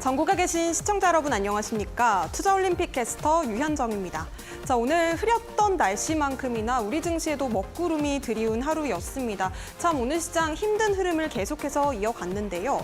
전국에 계신 시청자 여러분 안녕하십니까? 투자올림픽 캐스터 유현정입니다. 자, 오늘 흐렸던 날씨만큼이나 우리 증시에도 먹구름이 드리운 하루였습니다. 참 오늘 시장 힘든 흐름을 계속해서 이어갔는데요.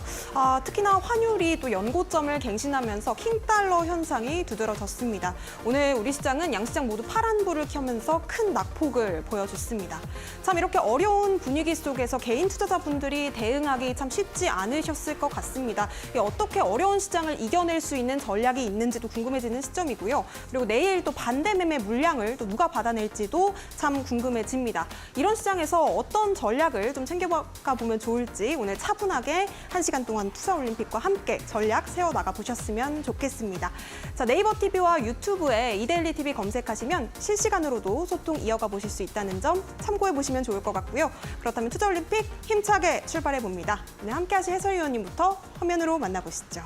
특히나 환율이 또 연고점을 갱신하면서 킹달러 현상이 두드러졌습니다. 오늘 우리 시장은 양시장 모두 파란불을 켜면서 큰 낙폭을 보여줬습니다. 참 이렇게 어려운 분위기 속에서 개인 투자자분들이 대응하기 참 쉽지 않으셨을 것 같습니다. 어떻게 어려운 시장을 이겨낼 수 있는 전략이 있는지도 궁금해지는 시점이고요. 그리고 내일 또 반대 매매 물량을 또 누가 받아낼지도 참 궁금해집니다. 이런 시장에서 어떤 전략을 좀 챙겨가 보면 좋을지 오늘 차분하게 1시간 동안 투자올림픽과 함께 전략 세워나가 보셨으면 좋겠습니다. 자, 네이버 TV와 유튜브에 이데일리 TV 검색하시면 실시간으로도 소통 이어가 보실 수 있다는 점 참고해 보시면 좋을 것 같고요. 그렇다면 투자올림픽 힘차게 출발해 봅니다. 오늘 함께 하실 해설위원님부터 화면으로 만나보시죠.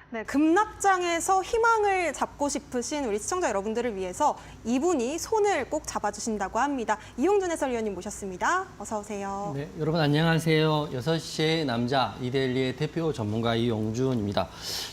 네, 급락장에서 희망을 잡고 싶으신 우리 시청자 여러분들을 위해서 이분이 손을 꼭 잡아주신다고 합니다. 이용준 해설위원님 모셨습니다. 어서 오세요. 네, 여러분 안녕하세요. 6시의 남자 이데일리의 대표 전문가 이용준입니다.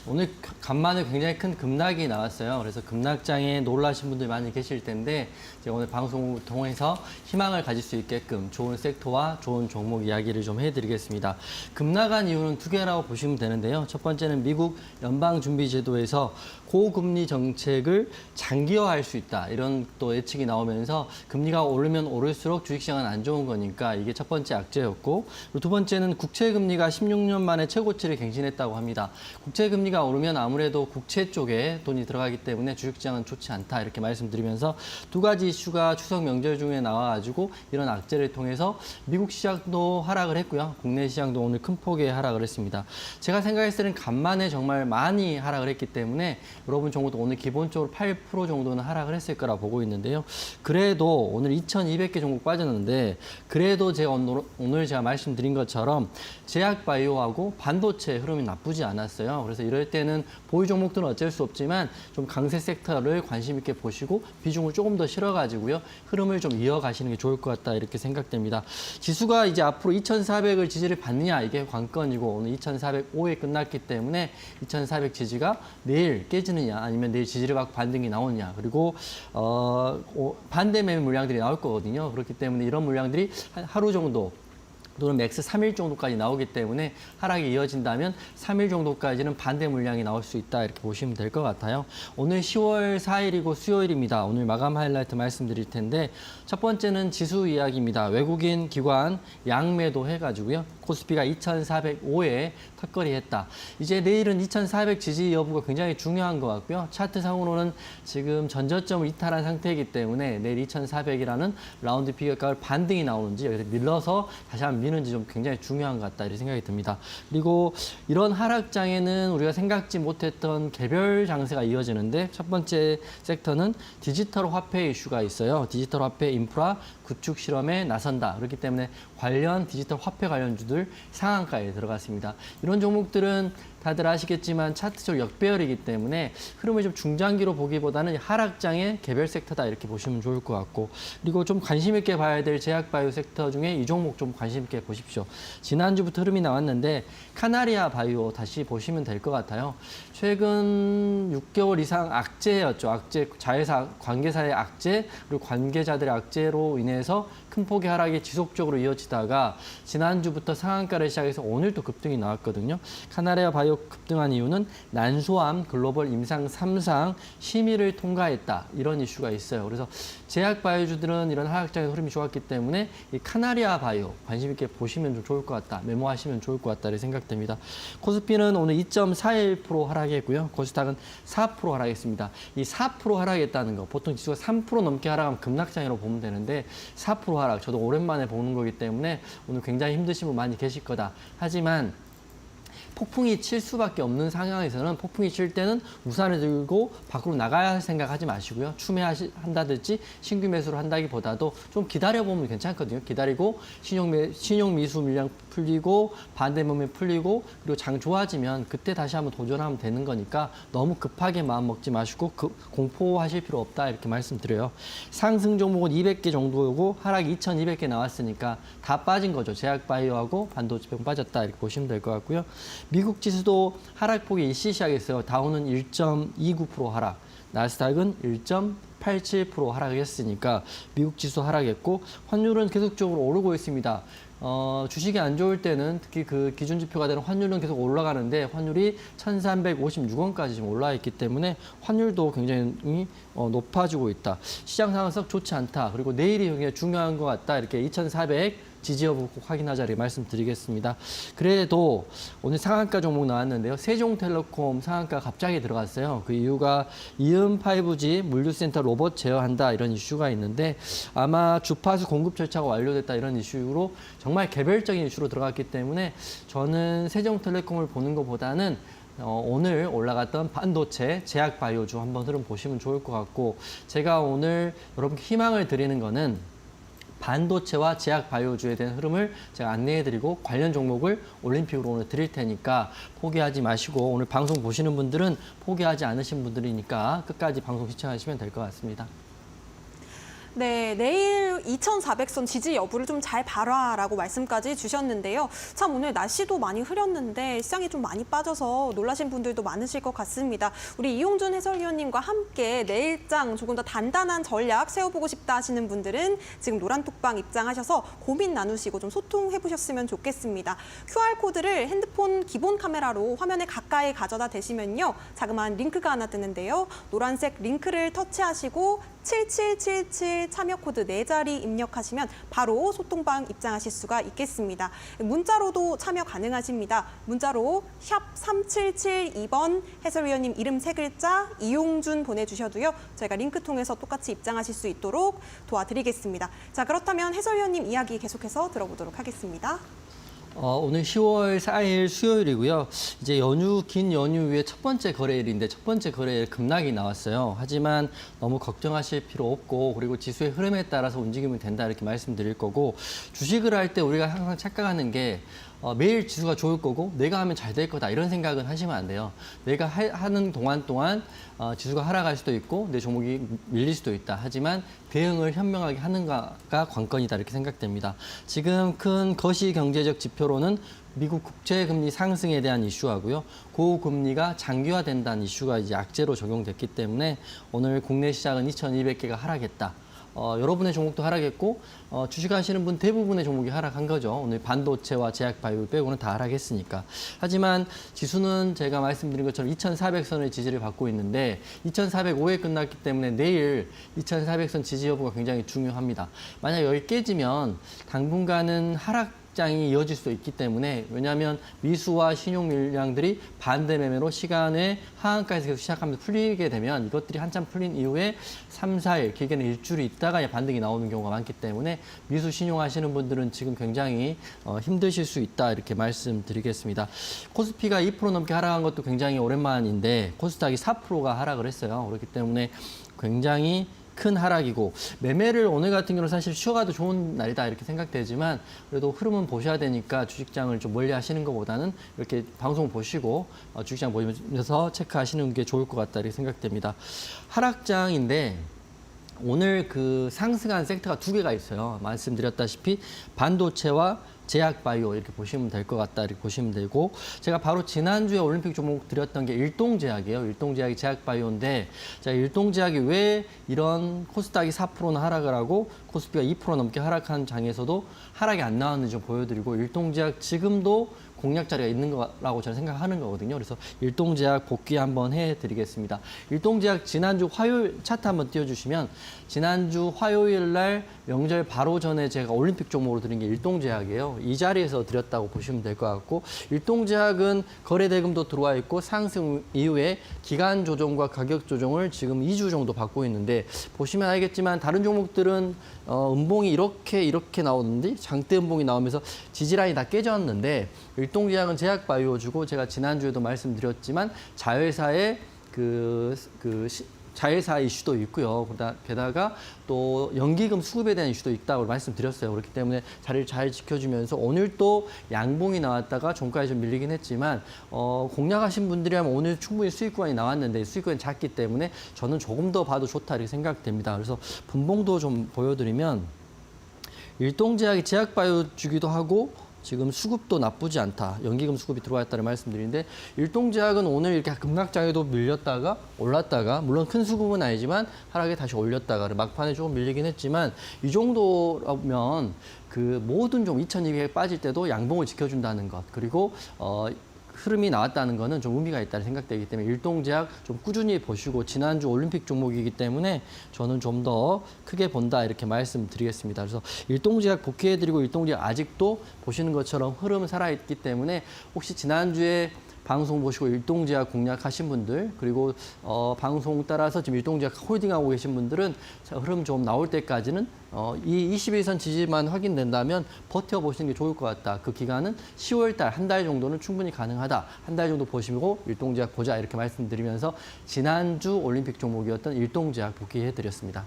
오늘 간만에 굉장히 큰 급락이 나왔어요. 그래서 급락장에 놀라신 분들 많이 계실 텐데 제가 오늘 방송을 통해서 희망을 가질 수 있게끔 좋은 섹터와 좋은 종목 이야기를 좀 해드리겠습니다. 급락한 이유는 두 개라고 보시면 되는데요. 첫 번째는 미국 연방준비제도에서 고금리 정책을 장기화할 수 있다. 이런 또 예측이 나오면서 금리가 오르면 오를수록 주식시장은 안 좋은 거니까 이게 첫 번째 악재였고, 그리고 두 번째는 국채금리가 16년 만에 최고치를 갱신했다고 합니다. 국채금리가 오르면 아무래도 국채 쪽에 돈이 들어가기 때문에 주식시장은 좋지 않다. 이렇게 말씀드리면서 두 가지 이슈가 추석 명절 중에 나와가지고 이런 악재를 통해서 미국 시장도 하락을 했고요. 국내 시장도 오늘 큰 폭의 하락을 했습니다. 제가 생각했을 때는 간만에 정말 많이 하락을 했기 때문에 여러분 종목도 오늘 기본적으로 8% 정도는 하락을 했을 거라 보고 있는데요. 그래도 오늘 2,200개 종목 빠졌는데 그래도 제가 오늘 제가 말씀드린 것처럼 제약바이오하고 반도체 흐름이 나쁘지 않았어요. 그래서 이럴 때는 보유 종목들은 어쩔 수 없지만 좀 강세 섹터를 관심 있게 보시고 비중을 조금 더 실어가지고요. 흐름을 좀 이어가시는 게 좋을 것 같다 이렇게 생각됩니다. 지수가 이제 앞으로 2,400을 지지를 받느냐 이게 관건이고 오늘 2,405에 끝났기 때문에 2,400 지지가 내일 깨지느냐 아니면 내일 지지를 받고 반등이 나오느냐 그리고 반대 매매 물량들이 나올 거거든요. 그렇기 때문에 이런 물량들이 하루 정도 또는 맥스 3일 정도까지 나오기 때문에 하락이 이어진다면 3일 정도까지는 반대 물량이 나올 수 있다 이렇게 보시면 될 것 같아요. 오늘 10월 4일이고 수요일입니다. 오늘 마감 하이라이트 말씀드릴 텐데 첫 번째는 지수 이야기입니다. 외국인 기관 양매도 해가지고요. 코스피가 2,405에 턱걸이했다. 이제 내일은 2,400 지지 여부가 굉장히 중요한 것 같고요. 차트상으로는 지금 전저점을 이탈한 상태이기 때문에 내일 2,400이라는 라운드 피겨가를 반등이 나오는지 여기서 밀러서 다시 한번 미는지 좀 굉장히 중요한 것 같다 이런 생각이 듭니다. 그리고 이런 하락장에는 우리가 생각지 못했던 개별 장세가 이어지는데 첫 번째 섹터는 디지털 화폐 이슈가 있어요. 디지털 화폐 인프라 구축 실험에 나선다. 그렇기 때문에 관련 디지털 화폐 관련주들 상한가에 들어갔습니다. 이런 종목들은 다들 아시겠지만 차트적 역배열이기 때문에 흐름을 좀 중장기로 보기보다는 하락장의 개별 섹터다 이렇게 보시면 좋을 것 같고, 그리고 좀 관심 있게 봐야 될 제약바이오 섹터 중에 이 종목 좀 관심 있게 보십시오. 지난주부터 흐름이 나왔는데 카나리아 바이오 다시 보시면 될 것 같아요. 최근 6개월 이상 악재였죠. 악재, 자회사 관계사의 악재 그리고 관계자들의 악재로 인해서 큰 폭의 하락이 지속적으로 이어지다가 지난주부터 상한가를 시작해서 오늘 또 급등이 나왔거든요. 카나리아 바이오 급등한 이유는 난소암 글로벌 임상 3상 심의를 통과했다. 이런 이슈가 있어요. 그래서 제약 바이오주들은 이런 하락장의 흐름이 좋았기 때문에 이 카나리아 바이오 관심 있게 보시면 좀 좋을 것 같다. 메모하시면 좋을 것 같다. 이렇게 생각됩니다. 코스피는 오늘 2.41% 하락했고요. 코스닥은 4% 하락했습니다. 이 4% 하락했다는 거, 보통 지수가 3% 넘게 하락하면 급락장이라고 보면 되는데 4% 하락, 저도 오랜만에 보는 거기 때문에 오늘 굉장히 힘드신 분 많이 계실 거다. 하지만 폭풍이 칠 수밖에 없는 상황에서는 폭풍이 칠 때는 우산을 들고 밖으로 나가야 할 생각하지 마시고요. 추매한다든지 신규 매수를 한다기보다도 좀 기다려보면 괜찮거든요. 기다리고 신용 미수 물량 풀리고 반대 몸에 풀리고 그리고 장 좋아지면 그때 다시 한번 도전하면 되는 거니까 너무 급하게 마음 먹지 마시고 공포하실 필요 없다 이렇게 말씀드려요. 상승 종목은 200개 정도고 하락 2,200개 나왔으니까 다 빠진 거죠. 제약바이오하고 반도체 병 빠졌다 이렇게 보시면 될 것 같고요. 미국 지수도 하락폭이 일시 시작했어요. 다우는 1.29% 하락, 나스닥은 1.87% 하락했으니까 미국 지수 하락했고 환율은 계속적으로 오르고 있습니다. 주식이 안 좋을 때는 특히 그 기준 지표가 되는 환율은 계속 올라가는데 환율이 1,356원까지 지금 올라와 있기 때문에 환율도 굉장히 높아지고 있다. 시장 상황상 좋지 않다. 그리고 내일이 굉장히 중요한 것 같다. 이렇게 2,400 지지 여부 꼭 확인하자 이렇게 말씀드리겠습니다. 그래도 오늘 상한가 종목 나왔는데요. 세종텔레콤 상한가 갑자기 들어갔어요. 그 이유가 이음 5G 물류센터 로봇 제어한다 이런 이슈가 있는데 아마 주파수 공급 절차가 완료됐다 이런 이슈로 정말 개별적인 이슈로 들어갔기 때문에 저는 세종텔레콤을 보는 것보다는 오늘 올라갔던 반도체, 제약 바이오주 한번 흐름 보시면 좋을 것 같고 제가 오늘 여러분께 희망을 드리는 거는 반도체와 제약 바이오주에 대한 흐름을 제가 안내해드리고 관련 종목을 올림픽으로 오늘 드릴 테니까 포기하지 마시고 오늘 방송 보시는 분들은 포기하지 않으신 분들이니까 끝까지 방송 시청하시면 될 것 같습니다. 네, 내일 2,400선 지지 여부를 좀 잘 봐라라고 말씀까지 주셨는데요. 참 오늘 날씨도 많이 흐렸는데 시장이 좀 많이 빠져서 놀라신 분들도 많으실 것 같습니다. 우리 이용준 해설위원님과 함께 내일장 조금 더 단단한 전략 세워보고 싶다 하시는 분들은 지금 노란톡방 입장하셔서 고민 나누시고 좀 소통해 보셨으면 좋겠습니다. QR코드를 핸드폰 기본 카메라로 화면에 가까이 가져다 대시면요. 자그마한 링크가 하나 뜨는데요. 노란색 링크를 터치하시고 7777 참여 코드 4자리 입력하시면 바로 소통방 입장하실 수가 있겠습니다. 문자로도 참여 가능하십니다. 문자로 샵 3772번 해설위원님 이름 3글자 이용준 보내주셔도요. 저희가 링크 통해서 똑같이 입장하실 수 있도록 도와드리겠습니다. 자, 그렇다면 해설위원님 이야기 계속해서 들어보도록 하겠습니다. 오늘 10월 4일 수요일이고요. 이제 긴 연휴 후에 첫 번째 거래일인데 첫 번째 거래일 급락이 나왔어요. 하지만 너무 걱정하실 필요 없고 그리고 지수의 흐름에 따라서 움직이면 된다 이렇게 말씀드릴 거고 주식을 할 때 우리가 항상 착각하는 게 매일 지수가 좋을 거고 내가 하면 잘 될 거다 이런 생각은 하시면 안 돼요. 내가 하는 동안 지수가 하락할 수도 있고 내 종목이 밀릴 수도 있다. 하지만 대응을 현명하게 하는가가 관건이다 이렇게 생각됩니다. 지금 큰 거시 경제적 지표로는 미국 국채금리 상승에 대한 이슈하고요. 고금리가 장기화된다는 이슈가 이제 악재로 적용됐기 때문에 오늘 국내 시장은 2,200개가 하락했다. 여러분의 종목도 하락했고 주식하시는 분 대부분의 종목이 하락한 거죠. 오늘 반도체와 제약 바이오 빼고는 다 하락했으니까. 하지만 지수는 제가 말씀드린 것처럼 2,400선의 지지를 받고 있는데 2,405에 끝났기 때문에 내일 2,400선 지지 여부가 굉장히 중요합니다. 만약 여기 깨지면 당분간은 하락장이 이어질 수도 있기 때문에 왜냐하면 미수와 신용 물량들이 반대 매매로 시간에 하한가에서 계속 시작하면서 풀리게 되면 이것들이 한참 풀린 이후에 3, 4일 길게는 일주일이 있다가 반등이 나오는 경우가 많기 때문에 미수 신용하시는 분들은 지금 굉장히 힘드실 수 있다 이렇게 말씀드리겠습니다. 코스피가 2% 넘게 하락한 것도 굉장히 오랜만인데 코스닥이 4%가 하락을 했어요. 그렇기 때문에 굉장히 큰 하락이고 매매를 오늘 같은 경우는 사실 쉬어가도 좋은 날이다 이렇게 생각되지만 그래도 흐름은 보셔야 되니까 주식장을 좀 멀리 하시는 것보다는 이렇게 방송 보시고 주식장 보면서 체크하시는 게 좋을 것 같다 이렇게 생각됩니다. 하락장인데 오늘 그 상승한 섹터가 2개가 있어요. 말씀드렸다시피 반도체와 제약바이오 이렇게 보시면 될 것 같다 이렇게 보시면 되고 제가 바로 지난주에 올림픽 종목 드렸던 게 일동제약이에요. 일동제약이 제약바이오인데 자, 일동제약이 왜 이런 코스닥이 4%나 하락을 하고 코스피가 2% 넘게 하락한 장에서도 하락이 안 나왔는지 좀 보여드리고 일동제약 지금도 공략 자리가 있는 거라고 저는 생각하는 거거든요. 그래서 일동제약 복귀 한번 해드리겠습니다. 일동제약 지난주 화요일 차트 한번 띄워주시면 지난주 화요일 날 명절 바로 전에 제가 올림픽 종목으로 드린 게 일동제약이에요. 이 자리에서 드렸다고 보시면 될 것 같고 일동제약은 거래 대금도 들어와 있고 상승 이후에 기간 조정과 가격 조정을 지금 2주 정도 받고 있는데 보시면 알겠지만 다른 종목들은 음봉이 이렇게 나오는데 장대 음봉이 나오면서 지지라인이 다 깨졌는데 일동제약은 제약바이오주고 제가 지난주에도 말씀드렸지만 자회사의 자회사 이슈도 있고요. 게다가 또 연기금 수급에 대한 이슈도 있다고 말씀드렸어요. 그렇기 때문에 자리를 잘 지켜주면서 오늘 또 양봉이 나왔다가 종가에 좀 밀리긴 했지만 공략하신 분들이라면 오늘 충분히 수익권이 나왔는데 수익권이 작기 때문에 저는 조금 더 봐도 좋다 이렇게 생각됩니다. 그래서 분봉도 좀 보여드리면 일동제약이 제약바이오주기도 하고 지금 수급도 나쁘지 않다. 연기금 수급이 들어왔다는 말씀드리는데 일동제약은 오늘 이렇게 급락장에도 밀렸다가 올랐다가 물론 큰 수급은 아니지만 하락에 다시 올렸다가 막판에 조금 밀리긴 했지만 이 정도라면 그 모든 종 2200에 빠질 때도 양봉을 지켜준다는 것 그리고 흐름이 나왔다는 거는 좀 의미가 있다는 생각되기 때문에 일동제약 좀 꾸준히 보시고 지난주 올림픽 종목이기 때문에 저는 좀 더 크게 본다 이렇게 말씀드리겠습니다. 그래서 일동제약 복귀해드리고 일동제약 아직도 보시는 것처럼 흐름 살아있기 때문에 혹시 지난주에 방송 보시고 일동제약 공략하신 분들 그리고 방송 따라서 지금 일동제약 홀딩하고 계신 분들은 흐름 좀 나올 때까지는 이 21선 지지만 확인된다면 버텨보시는 게 좋을 것 같다. 그 기간은 10월 달, 한 달 정도는 충분히 가능하다. 한 달 정도 보시고 일동제약 보자 이렇게 말씀드리면서 지난주 올림픽 종목이었던 일동제약 복귀해드렸습니다.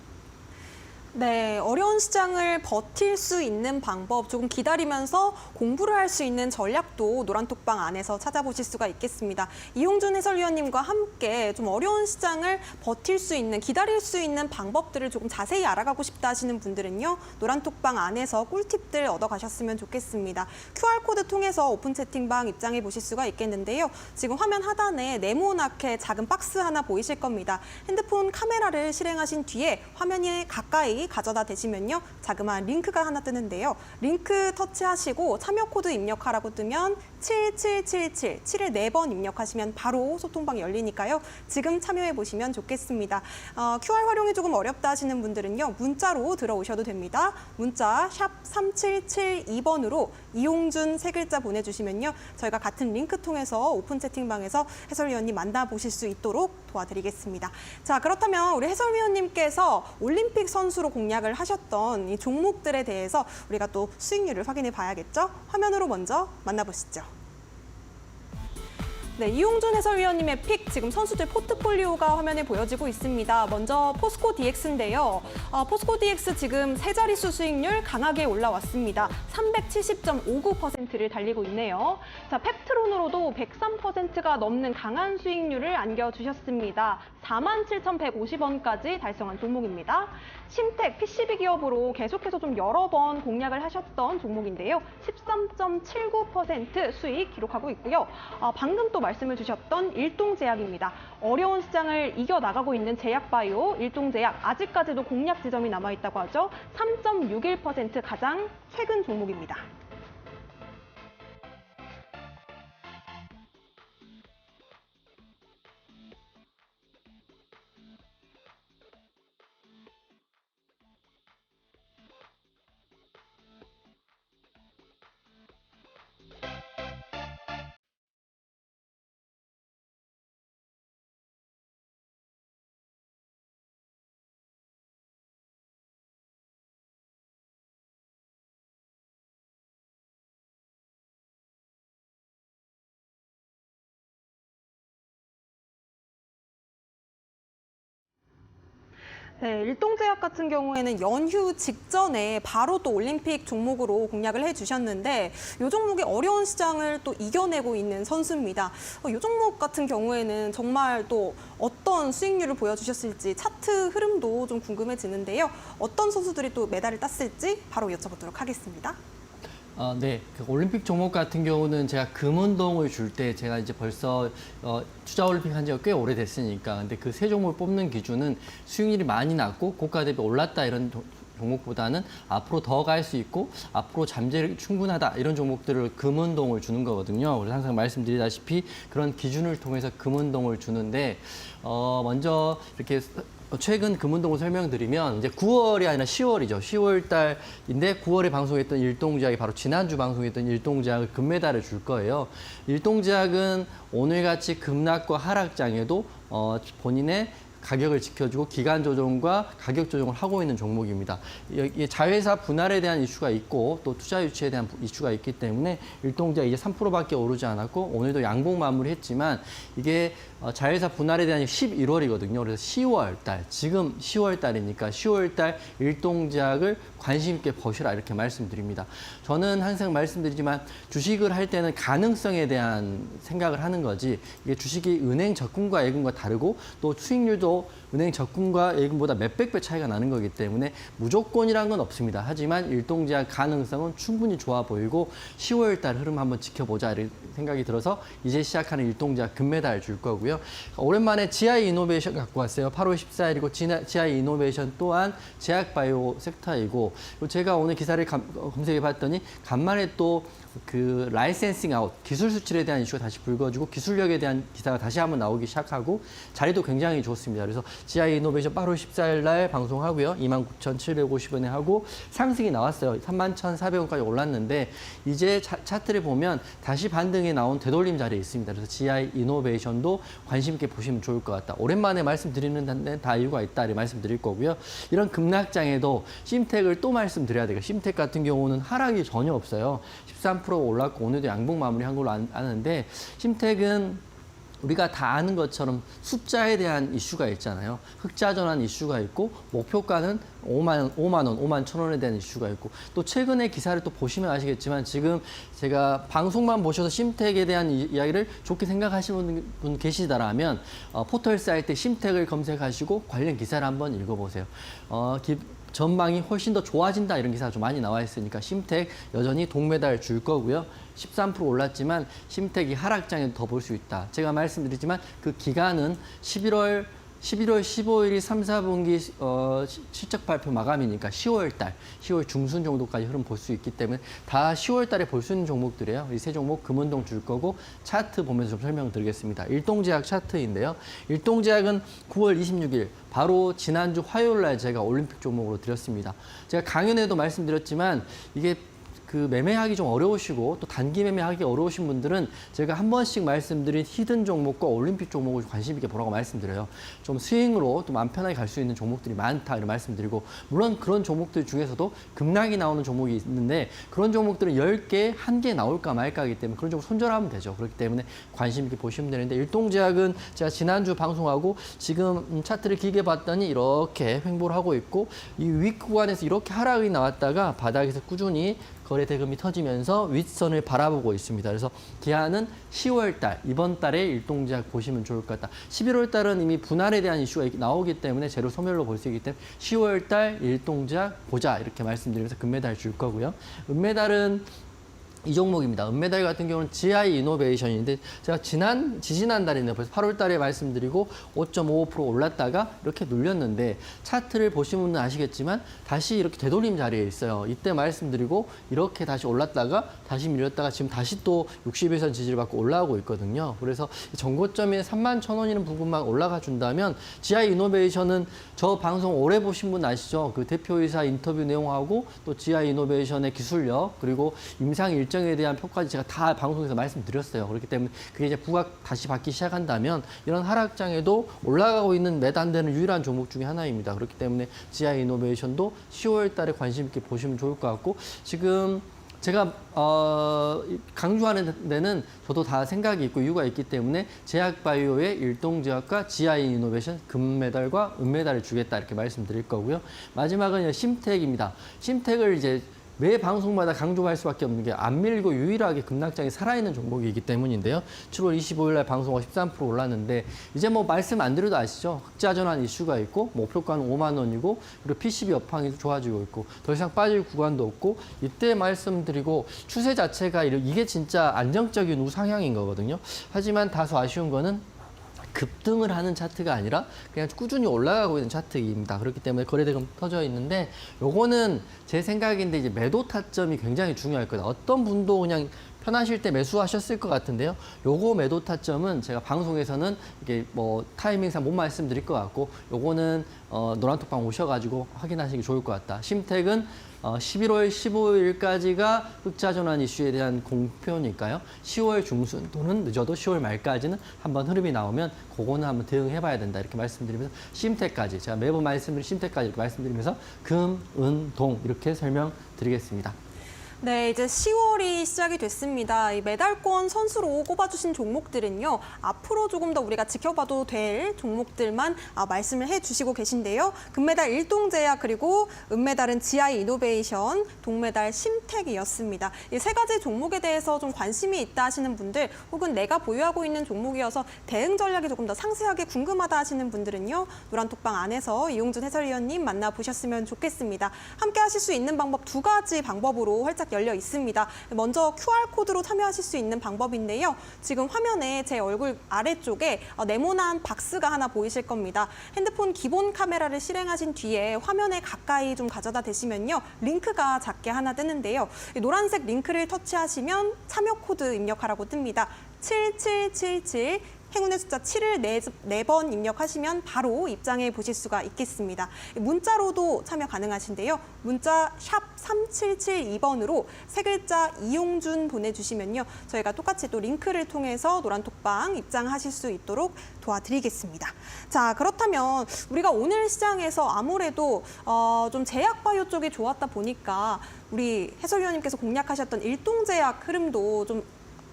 네, 어려운 시장을 버틸 수 있는 방법, 조금 기다리면서 공부를 할 수 있는 전략도 노란톡방 안에서 찾아보실 수가 있겠습니다. 이용준 해설위원님과 함께 좀 어려운 시장을 버틸 수 있는, 기다릴 수 있는 방법들을 조금 자세히 알아가고 싶다 하시는 분들은요, 노란톡방 안에서 꿀팁들 얻어가셨으면 좋겠습니다. QR코드 통해서 오픈 채팅방 입장해 보실 수가 있겠는데요. 지금 화면 하단에 네모나게 작은 박스 하나 보이실 겁니다. 핸드폰 카메라를 실행하신 뒤에 화면에 가까이 가져다 대시면요. 자그마한 링크가 하나 뜨는데요. 링크 터치하시고 참여 코드 입력하라고 뜨면 7777, 7을 4번 입력하시면 바로 소통방이 열리니까요. 지금 참여해 보시면 좋겠습니다. QR 활용이 조금 어렵다 하시는 분들은요. 문자로 들어오셔도 됩니다. 문자 샵 3772번으로 이용준 3글자 보내주시면요. 저희가 같은 링크 통해서 오픈 채팅방에서 해설위원님 만나보실 수 있도록 도와드리겠습니다. 자, 그렇다면 우리 해설위원님께서 올림픽 선수로 공략을 하셨던 이 종목들에 대해서 우리가 또 수익률을 확인해 봐야겠죠? 화면으로 먼저 만나보시죠. 네, 이용준 해설위원님의 픽, 지금 선수들 포트폴리오가 화면에 보여지고 있습니다. 먼저 포스코 DX인데요. 포스코 DX 지금 세 자릿수 수익률 강하게 올라왔습니다. 370.59%를 달리고 있네요. 자, 팩트론으로도 103%가 넘는 강한 수익률을 안겨주셨습니다. 47,150원까지 달성한 종목입니다. 심텍 PCB 기업으로 계속해서 좀 여러 번 공략을 하셨던 종목인데요. 13.79% 수익 기록하고 있고요. 방금 또 말씀을 주셨던 일동제약입니다. 어려운 시장을 이겨나가고 있는 제약바이오, 일동제약 아직까지도 공략 지점이 남아있다고 하죠. 3.61% 가장 최근 종목입니다. 네, 일동제약 같은 경우에는 연휴 직전에 바로 또 올림픽 종목으로 공략을 해주셨는데 이 종목이 어려운 시장을 또 이겨내고 있는 선수입니다. 이 종목 같은 경우에는 정말 또 어떤 수익률을 보여주셨을지 차트 흐름도 좀 궁금해지는데요. 어떤 선수들이 또 메달을 땄을지 바로 여쭤보도록 하겠습니다. 네. 그 올림픽 종목 같은 경우는 제가 금운동을 줄 때 제가 이제 벌써 투자 올림픽 한 지가 꽤 오래됐으니까. 근데 그 세 종목을 뽑는 기준은 수익률이 많이 낮고 고가 대비 올랐다 이런 종목보다는 앞으로 더 갈 수 있고 앞으로 잠재력이 충분하다 이런 종목들을 금운동을 주는 거거든요. 그래서 항상 말씀드리다시피 그런 기준을 통해서 금운동을 주는데 먼저 이렇게 최근 금운동을 설명드리면 이제 9월이 아니라 10월이죠. 10월 달인데 9월에 방송했던 일동제약이 바로 지난주 방송했던 일동제약을 금메달을 줄 거예요. 일동제약은 오늘같이 급락과 하락장에도 본인의 가격을 지켜주고 기간 조정과 가격 조정을 하고 있는 종목입니다. 이게 자회사 분할에 대한 이슈가 있고 또 투자 유치에 대한 이슈가 있기 때문에 일동제약 이제 3%밖에 오르지 않았고 오늘도 양봉 마무리했지만 이게 자회사 분할에 대한 11월이거든요. 그래서 10월 달, 지금 10월 달이니까 10월 달 일동제약을 관심 있게 보시라 이렇게 말씀드립니다. 저는 항상 말씀드리지만 주식을 할 때는 가능성에 대한 생각을 하는 거지 이게 주식이 은행 적금과 예금과 다르고 또 수익률도 은행 적금과 예금보다 몇백 배 차이가 나는 거기 때문에 무조건이란 건 없습니다. 하지만 일동제약 가능성은 충분히 좋아 보이고 10월 달 흐름 한번 지켜보자 이런 생각이 들어서 이제 시작하는 일동제약 금메달 줄 거고요. 오랜만에 GI 이노베이션 갖고 왔어요. 8월 14일이고 GI 이노베이션 또한 제약바이오 섹터이고 제가 오늘 기사를 검색해 봤더니 간만에 또 그 라이센싱 아웃, 기술 수출에 대한 이슈가 다시 불거지고 기술력에 대한 기사가 다시 한번 나오기 시작하고 자리도 굉장히 좋습니다. 그래서 GI 이노베이션 8월 14일 날 방송하고요. 29,750원에 하고 상승이 나왔어요. 31,400원까지 올랐는데 이제 차트를 보면 다시 반등에 나온 되돌림 자리에 있습니다. 그래서 GI 이노베이션도 관심 있게 보시면 좋을 것 같다. 오랜만에 말씀드리는 데는 다 이유가 있다 이렇게 말씀드릴 거고요. 이런 급락장에도 심텍을 또 말씀드려야 돼요. 심텍 같은 경우는 하락이 전혀 없어요. 13% 올랐고 오늘도 양봉 마무리한 걸로 아는데 심텍은 우리가 다 아는 것처럼 숫자에 대한 이슈가 있잖아요. 흑자 전환 이슈가 있고 목표가는 5만 원, 5만 1,000원에 대한 이슈가 있고 또 최근에 기사를 또 보시면 아시겠지만 지금 제가 방송만 보셔서 심텍에 대한 이야기를 좋게 생각하시는 분 계시다라면 포털 사이트에 심텍을 검색하시고 관련 기사를 한번 읽어보세요. 전망이 훨씬 더 좋아진다 이런 기사가 좀 많이 나와 있으니까 심텍 여전히 동메달 줄 거고요. 13% 올랐지만 심텍이 하락장에도 더 볼 수 있다. 제가 말씀드리지만 그 기간은 11월 15일이 3, 4분기 실적 발표 마감이니까 10월 중순 정도까지 흐름 볼 수 있기 때문에 다 10월 달에 볼 수 있는 종목들이에요. 이 세 종목 금운동 줄 거고 차트 보면서 좀 설명드리겠습니다. 일동제약 차트인데요. 일동제약은 9월 26일 바로 지난주 화요일 날 제가 올림픽 종목으로 드렸습니다. 제가 강연에도 말씀드렸지만 이게 그 매매하기 좀 어려우시고 또 단기 매매하기 어려우신 분들은 제가 한 번씩 말씀드린 히든 종목과 올림픽 종목을 관심 있게 보라고 말씀드려요. 좀 스윙으로 또 마음 편하게 갈 수 있는 종목들이 많다 이런 말씀드리고 물론 그런 종목들 중에서도 급락이 나오는 종목이 있는데 그런 종목들은 10개, 1개 나올까 말까이기 때문에 그런 종목 손절하면 되죠. 그렇기 때문에 관심 있게 보시면 되는데 일동제약은 제가 지난주 방송하고 지금 차트를 길게 봤더니 이렇게 횡보를 하고 있고 이 윗 구간에서 이렇게 하락이 나왔다가 바닥에서 꾸준히 거래 대금이 터지면서 윗선을 바라보고 있습니다. 그래서 기한은 10월 달, 이번 달에 일동제약 보시면 좋을 것 같다. 11월 달은 이미 분할에 대한 이슈가 나오기 때문에 재료 소멸로 볼 수 있기 때문에 10월 달 일동제약 보자 이렇게 말씀드리면서 금메달 줄 거고요. 은메달은 이 종목입니다. 은메달 같은 경우는 GI 이노베이션인데 제가 지지난 달이네요. 벌써 8월 달에 말씀드리고 5.55% 올랐다가 이렇게 눌렸는데 차트를 보시는 분은 아시겠지만 다시 이렇게 되돌림 자리에 있어요. 이때 말씀드리고 이렇게 다시 올랐다가 다시 밀렸다가 지금 다시 또 60일선 지지를 받고 올라오고 있거든요. 그래서 정고점이 31,000원이라는 부분만 올라가 준다면 GI 이노베이션은 저 방송 오래 보신 분 아시죠? 그 대표이사 인터뷰 내용하고 또 GI 이노베이션의 기술력 그리고 임상 일정에 대한 표까지 제가 다 방송에서 말씀드렸어요. 그렇기 때문에 그게 이제 부각 다시 받기 시작한다면 이런 하락장에도 올라가고 있는 매단되는 유일한 종목 중에 하나입니다. 그렇기 때문에 GI 이노베이션도 10월 달에 관심 있게 보시면 좋을 것 같고 지금 제가 강조하는 데는 저도 다 생각이 있고 이유가 있기 때문에 제약바이오의 일동제약과 GI 이노베이션 금메달과 은메달을 주겠다 이렇게 말씀드릴 거고요. 마지막은 심텍입니다. 심텍을 이제 매 방송마다 강조할 수밖에 없는 게 안 밀리고 유일하게 급락장이 살아있는 종목이기 때문인데요. 7월 25일 날 방송가 13% 올랐는데 이제 뭐 말씀 안 드려도 아시죠? 흑자 전환 이슈가 있고 목표가는 5만 원이고 그리고 PCB 업황이 좋아지고 있고 더 이상 빠질 구간도 없고 이때 말씀드리고 추세 자체가 이게 진짜 안정적인 우상향인 거거든요. 하지만 다소 아쉬운 거는 급등을 하는 차트가 아니라 그냥 꾸준히 올라가고 있는 차트입니다. 그렇기 때문에 거래대금 터져 있는데 요거는 제 생각인데 이제 매도 타점이 굉장히 중요할 거다. 어떤 분도 그냥 편하실 때 매수하셨을 것 같은데요. 요거 매도 타점은 제가 방송에서는 이게 뭐 타이밍상 못 말씀드릴 것 같고 요거는 노란톡방 오셔가지고 확인하시기 좋을 것 같다. 심택은 11월 15일까지가 흑자 전환 이슈에 대한 공표니까요. 10월 중순 또는 늦어도 10월 말까지는 한번 흐름이 나오면 그거는 한번 대응해봐야 된다 이렇게 말씀드리면서 심택까지 제가 매번 말씀드린 심택까지 이렇게 말씀드리면서 금, 은, 동 이렇게 설명드리겠습니다. 네, 이제 10월이 시작이 됐습니다. 이 메달권 선수로 꼽아주신 종목들은요, 앞으로 조금 더 우리가 지켜봐도 될 종목들만 말씀을 해주시고 계신데요. 금메달 일동제약 그리고 은메달은 GI 이노베이션, 동메달 심택이었습니다. 이 세 가지 종목에 대해서 좀 관심이 있다 하시는 분들, 혹은 내가 보유하고 있는 종목이어서 대응 전략이 조금 더 상세하게 궁금하다 하시는 분들은요, 노란톡방 안에서 이용준 해설위원님 만나보셨으면 좋겠습니다. 함께 하실 수 있는 방법 두 가지 방법으로 활짝 열려 있습니다. 먼저 QR코드로 참여하실 수 있는 방법인데요. 지금 화면에 제 얼굴 아래쪽에 네모난 박스가 하나 보이실 겁니다. 핸드폰 기본 카메라를 실행하신 뒤에 화면에 가까이 좀 가져다 대시면요. 링크가 작게 하나 뜨는데요. 이 노란색 링크를 터치하시면 참여 코드 입력하라고 뜹니다. 7777 행운의 숫자 7을 4번 입력하시면 바로 입장해 보실 수가 있겠습니다. 문자로도 참여 가능하신데요. 문자 샵 3772번으로 세 글자 이용준 보내주시면요. 저희가 똑같이 또 링크를 통해서 노란톡방 입장하실 수 있도록 도와드리겠습니다. 자, 그렇다면 우리가 오늘 시장에서 아무래도 좀 제약바이오 쪽이 좋았다 보니까 우리 해설위원님께서 공략하셨던 일동제약 흐름도 좀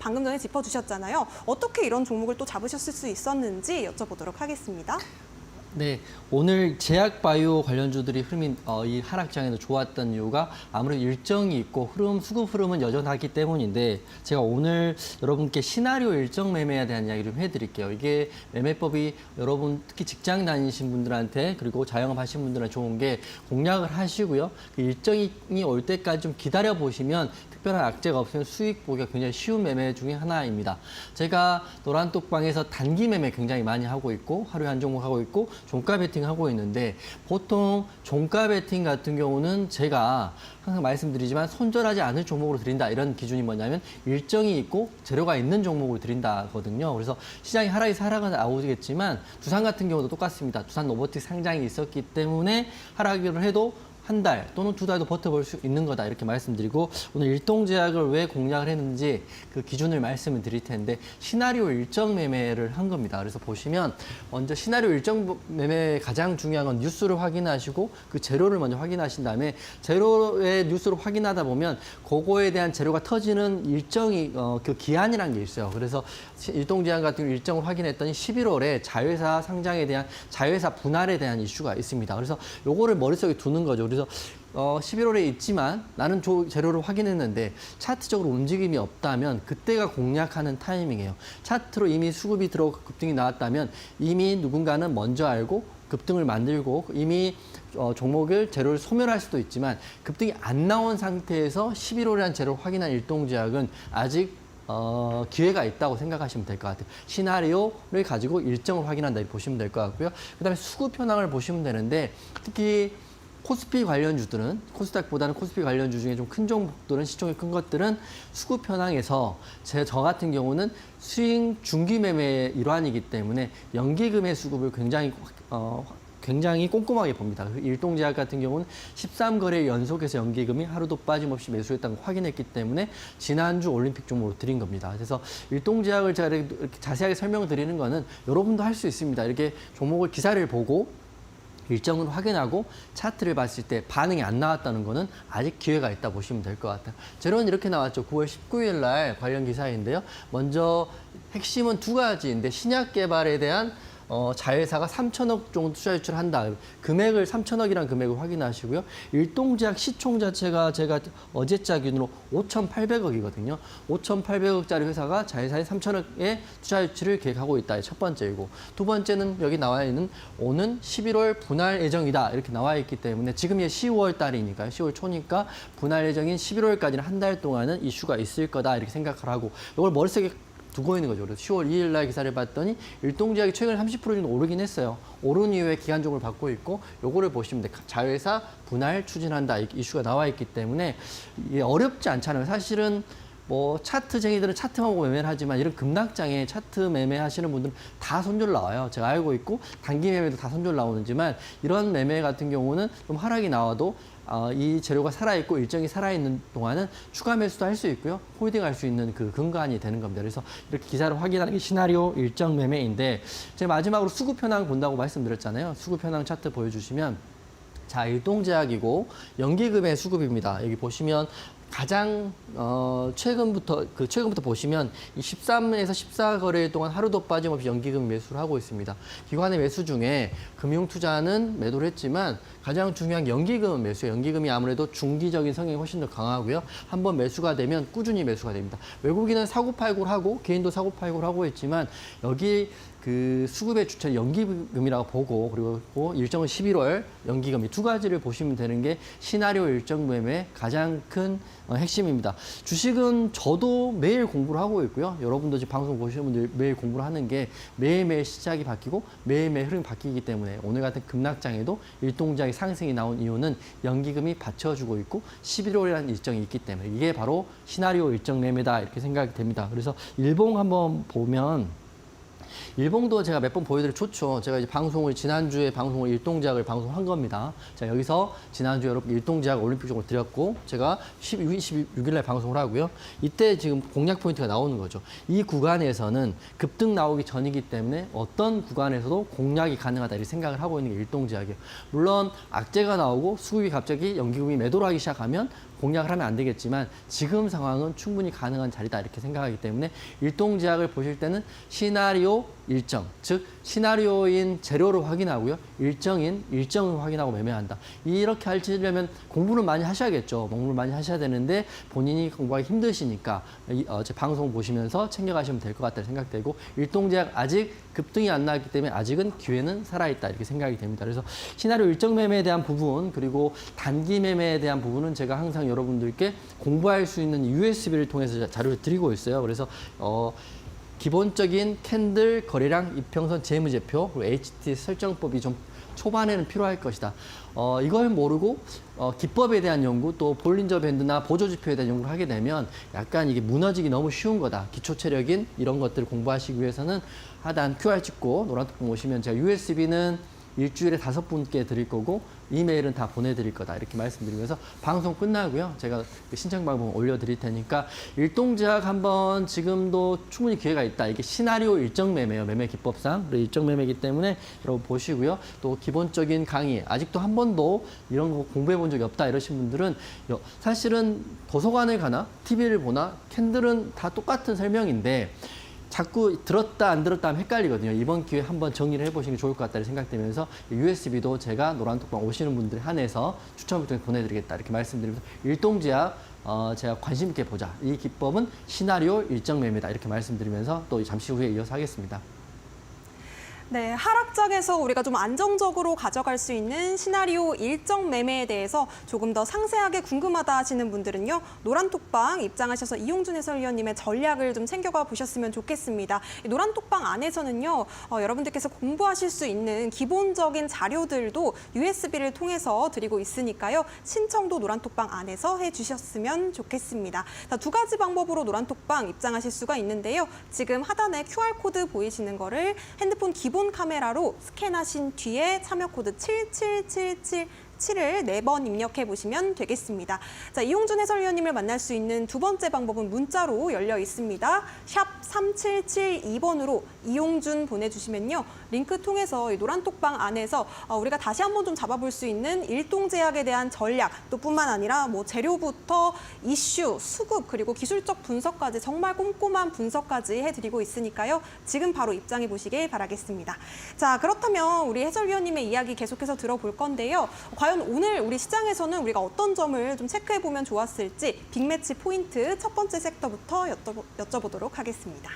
방금 전에 짚어주셨잖아요. 어떻게 이런 종목을 또 잡으셨을 수 있었는지 여쭤보도록 하겠습니다. 네, 오늘 제약바이오 관련주들이 흐름이 이 하락장에도 좋았던 이유가 아무래도 일정이 있고 수급 흐름은 여전하기 때문인데 제가 오늘 여러분께 시나리오 일정 매매에 대한 이야기 좀 해드릴게요. 이게 매매법이 여러분 특히 직장 다니신 분들한테 그리고 자영업 하신 분들한테 좋은 게 공략을 하시고요. 그 일정이 올 때까지 좀 기다려 보시면 특별한 악재가 없으면 수익 보기가 굉장히 쉬운 매매 중에 하나입니다. 제가 노란톡방에서 단기 매매 굉장히 많이 하고 있고 하루에 한 종목 하고 있고 종가 베팅 하고 있는데 보통 종가 베팅 같은 경우는 제가 항상 말씀드리지만 손절하지 않을 종목으로 드린다 이런 기준이 뭐냐면 일정이 있고 재료가 있는 종목을 드린다거든요. 그래서 시장이 하락이 하락은 나오겠지만 두산 같은 경우도 똑같습니다. 두산 로보틱 상장이 있었기 때문에 하락을 해도 한 달 또는 두 달도 버텨볼 수 있는 거다 이렇게 말씀드리고 오늘 일동제약을 왜 공략을 했는지 그 기준을 말씀을 드릴 텐데 시나리오 일정 매매를 한 겁니다. 그래서 보시면 먼저 시나리오 일정 매매 가장 중요한 건 뉴스를 확인하시고 그 재료를 먼저 확인하신 다음에 재료의 뉴스를 확인하다 보면 그거에 대한 재료가 터지는 일정이 그 기한이라는 게 있어요. 그래서 일동제약 같은 일정을 확인했더니 11월에 자회사 상장에 대한 자회사 분할에 대한 이슈가 있습니다. 그래서 요거를 머릿속에 두는 거죠. 그래서 11월에 있지만 나는 재료를 확인했는데 차트적으로 움직임이 없다면 그때가 공략하는 타이밍이에요. 차트로 이미 수급이 들어오고 급등이 나왔다면 이미 누군가는 먼저 알고 급등을 만들고 이미 종목을 재료를 소멸할 수도 있지만 급등이 안 나온 상태에서 11월에 한 재료를 확인한 일동제약은 아직 기회가 있다고 생각하시면 될 것 같아요. 시나리오를 가지고 일정을 확인한다 이렇게 보시면 될 것 같고요. 그다음에 수급 현황을 보시면 되는데 특히 코스피 관련주들은 코스닥보다는 코스피 관련주 중에 좀 큰 종목들은 시총이 큰 것들은 수급 현황에서 저 같은 경우는 수익 중기 매매의 일환이기 때문에 연기금의 수급을 굉장히 꼼꼼하게 봅니다. 일동제약 같은 경우는 13거래 연속해서 연기금이 하루도 빠짐없이 매수했다는 걸 확인했기 때문에 지난주 올림픽 종목으로 드린 겁니다. 그래서 일동제약을 제가 이렇게 자세하게 설명을 드리는 거는 여러분도 할 수 있습니다. 이렇게 종목을 기사를 보고 일정을 확인하고 차트를 봤을 때 반응이 안 나왔다는 거는 아직 기회가 있다 보시면 될 것 같아요. 재료는 이렇게 나왔죠. 9월 19일 날 관련 기사인데요. 먼저 핵심은 두 가지인데 신약 개발에 대한 자회사가 3천억 정도 투자 유치한다. 금액을 3천억이라는 금액을 확인하시고요. 일동제약 시총 자체가 제가 어제자 기준으로 5,800억이거든요. 5,800억짜리 회사가 자회사에 3천억의 투자 유치를 계획하고 있다. 첫 번째이고. 두 번째는 여기 나와 있는 오는 11월 분할 예정이다. 이렇게 나와 있기 때문에 지금이 10월 달이니까요. 10월 초니까 분할 예정인 11월까지는 한 달 동안은 이슈가 있을 거다. 이렇게 생각을 하고 이걸 머릿속에 두고 있는 거죠. 그래서 10월 2일 날 기사를 봤더니 일동제약이 최근에 30% 정도 오르긴 했어요. 오른 이후에 기간종을 받고 있고 요거를 보시면 돼요. 자회사 분할 추진한다. 이슈가 나와 있기 때문에 이게 어렵지 않잖아요. 사실은 뭐 차트쟁이들은 차트만 보고 매매를 하지만 이런 급락장에 차트 매매하시는 분들은 다 손절 나와요. 제가 알고 있고 단기 매매도 다 손절 나오는지만 이런 매매 같은 경우는 좀 하락이 나와도 이 재료가 살아있고 일정이 살아있는 동안은 추가 매수도 할 수 있고요. 홀딩할 수 있는 그 근간이 되는 겁니다. 그래서 이렇게 기사를 확인하는 게 시나리오 일정 매매인데 제가 마지막으로 수급 현황 본다고 말씀드렸잖아요. 수급 현황 차트 보여주시면 자, 일동제약이고 연기금의 수급입니다. 여기 보시면 가장 최근부터 보시면 이 13에서 14거래일 동안 하루도 빠짐없이 연기금 매수를 하고 있습니다. 기관의 매수 중에 금융투자는 매도를 했지만 가장 중요한 연기금 매수예요. 연기금이 아무래도 중기적인 성향이 훨씬 더 강하고요. 한번 매수가 되면 꾸준히 매수가 됩니다. 외국인은 사고팔고를 하고 개인도 사고팔고를 하고 있지만 여기 그 수급의 주체는 연기금이라고 보고 그리고 일정은 11월 연기금 이 두 가지를 보시면 되는 게 시나리오 일정 매매의 가장 큰 핵심입니다. 주식은 저도 매일 공부를 하고 있고요. 여러분도 지금 방송 보시는 분들 매일 공부를 하는 게 매일매일 시작이 바뀌고 매일매일 흐름이 바뀌기 때문에 오늘 같은 급락장에도 일동작의 상승이 나온 이유는 연기금이 받쳐주고 있고 11월이라는 일정이 있기 때문에 이게 바로 시나리오 일정 매매다 이렇게 생각이 됩니다. 그래서 일봉 한번 보면 일봉도 제가 몇 번 보여드렸죠. 제가 이제 지난주에 방송을 일동제약을 방송한 겁니다. 자, 여기서 지난주에 여러분 일동제약 올림픽적으로 드렸고, 제가 16일 날 방송을 하고요. 이때 지금 공략 포인트가 나오는 거죠. 이 구간에서는 급등 나오기 전이기 때문에 어떤 구간에서도 공략이 가능하다 이렇게 생각을 하고 있는 게 일동제약이에요. 물론 악재가 나오고 수급이 갑자기 연기금이 매도를 하기 시작하면 공략을 하면 안 되겠지만 지금 상황은 충분히 가능한 자리다 이렇게 생각하기 때문에 일동제약을 보실 때는 시나리오 일정, 즉 시나리오인 재료를 확인하고요. 일정을 확인하고 매매한다. 이렇게 하시려면 공부를 많이 하셔야겠죠. 공부를 많이 하셔야 되는데 본인이 공부하기 힘드시니까 제 방송 보시면서 챙겨가시면 될 것 같다 생각되고 일동제약 아직 급등이 안 나왔기 때문에 아직은 기회는 살아있다 이렇게 생각이 됩니다. 그래서 시나리오 일정 매매에 대한 부분 그리고 단기 매매에 대한 부분은 제가 항상 여러분들께 공부할 수 있는 USB를 통해서 자료를 드리고 있어요. 그래서 기본적인 캔들 거래량 이평선 재무제표 그리고 HT 설정법이 좀 초반에는 필요할 것이다. 이걸 모르고 기법에 대한 연구 또 볼린저 밴드나 보조지표에 대한 연구를 하게 되면 약간 이게 무너지기 너무 쉬운 거다. 기초체력인 이런 것들을 공부하시기 위해서는 하단 QR 찍고 노란톡 오시면 제가 USB는 일주일에 5분께 드릴 거고 이메일은 다 보내드릴 거다 이렇게 말씀드리면서 방송 끝나고요. 제가 신청 방법 올려드릴 테니까 일동제약 한번 지금도 충분히 기회가 있다. 이게 시나리오 일정 매매예요. 매매 기법상 일정 매매이기 때문에 여러분 보시고요. 또 기본적인 강의 아직도 한 번도 이런 거 공부해 본 적이 없다 이러신 분들은 사실은 도서관을 가나 TV를 보나 캔들은 다 똑같은 설명인데 자꾸 들었다 안 들었다 하면 헷갈리거든요. 이번 기회에 한번 정리를 해보시는 게 좋을 것 같다는 생각되면서 USB도 제가 노란톡방 오시는 분들에 한해서 추첨을 통해 보내드리겠다 이렇게 말씀드리면서 일동제약 제가 관심 있게 보자. 이 기법은 시나리오 일정 매매다 이렇게 말씀드리면서 또 잠시 후에 이어서 하겠습니다. 네, 하락장에서 우리가 좀 안정적으로 가져갈 수 있는 시나리오 일정 매매에 대해서 조금 더 상세하게 궁금하다 하시는 분들은요. 노란톡방 입장하셔서 이용준 해설위원님의 전략을 좀 챙겨가 보셨으면 좋겠습니다. 이 노란톡방 안에서는요. 여러분들께서 공부하실 수 있는 기본적인 자료들도 USB를 통해서 드리고 있으니까요. 신청도 노란톡방 안에서 해주셨으면 좋겠습니다. 자, 두 가지 방법으로 노란톡방 입장하실 수가 있는데요. 지금 하단에 QR코드 보이시는 거를 핸드폰 기본 카메라로 스캔하신 뒤에 참여 코드 7777 37을 4번 입력해 보시면 되겠습니다. 자, 이용준 해설위원님을 만날 수 있는 두 번째 방법은 문자로 열려 있습니다. 샵 3772번으로 이용준 보내주시면요. 링크 통해서 이 노란톡방 안에서 우리가 다시 한번 좀 잡아볼 수 있는 일동제약에 대한 전략, 또 뿐만 아니라 뭐 재료부터 이슈, 수급, 그리고 기술적 분석까지 정말 꼼꼼한 분석까지 해드리고 있으니까요. 지금 바로 입장해 보시길 바라겠습니다. 자, 그렇다면 우리 해설위원님의 이야기 계속해서 들어볼 건데요. 과연 오늘 우리 시장에서는 우리가 어떤 점을 좀 체크해 보면 좋았을지 빅매치 포인트 첫 번째 섹터부터 여쭤보도록 하겠습니다.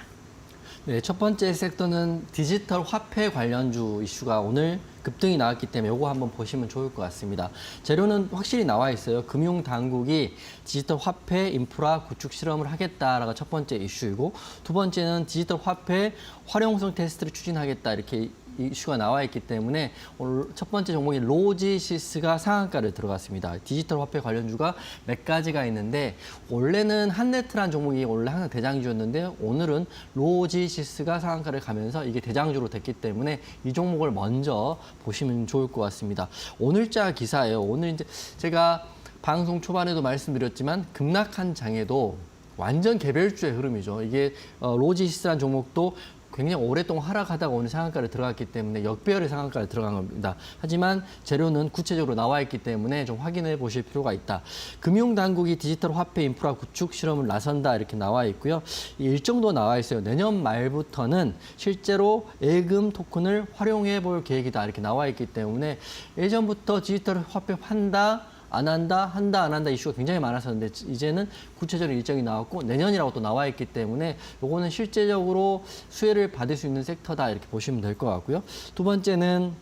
네, 첫 번째 섹터는 디지털 화폐 관련주 이슈가 오늘 급등이 나왔기 때문에 이거 한번 보시면 좋을 것 같습니다. 재료는 확실히 나와 있어요. 금융당국이 디지털 화폐 인프라 구축 실험을 하겠다라가 첫 번째 이슈이고, 두 번째는 디지털 화폐 활용성 테스트를 추진하겠다 이렇게 이슈가 나와 있기 때문에 오늘 첫 번째 종목인 로지시스가 상한가를 들어갔습니다. 디지털 화폐 관련주가 몇 가지가 있는데 원래는 한네트란 종목이 원래 항상 대장주였는데 오늘은 로지시스가 상한가를 가면서 이게 대장주로 됐기 때문에 이 종목을 먼저 보시면 좋을 것 같습니다. 오늘자 기사예요. 오늘 이제 제가 방송 초반에도 말씀드렸지만 급락한 장에도 완전 개별주의 흐름이죠. 이게 로지시스라는 종목도 굉장히 오랫동안 하락하다가 오늘 상한가를 들어갔기 때문에 역배열의 상한가를 들어간 겁니다. 하지만 재료는 구체적으로 나와 있기 때문에 좀 확인해 보실 필요가 있다. 금융당국이 디지털 화폐 인프라 구축 실험을 나선다 이렇게 나와 있고요. 이 일정도 나와 있어요. 내년 말부터는 실제로 예금 토큰을 활용해 볼 계획이다 이렇게 나와 있기 때문에 예전부터 디지털 화폐 한다, 안 한다, 한다, 안 한다 이슈가 굉장히 많았었는데 이제는 구체적인 일정이 나왔고 내년이라고 또 나와 있기 때문에 요거는 실제적으로 수혜를 받을 수 있는 섹터다 이렇게 보시면 될 것 같고요. 두 번째는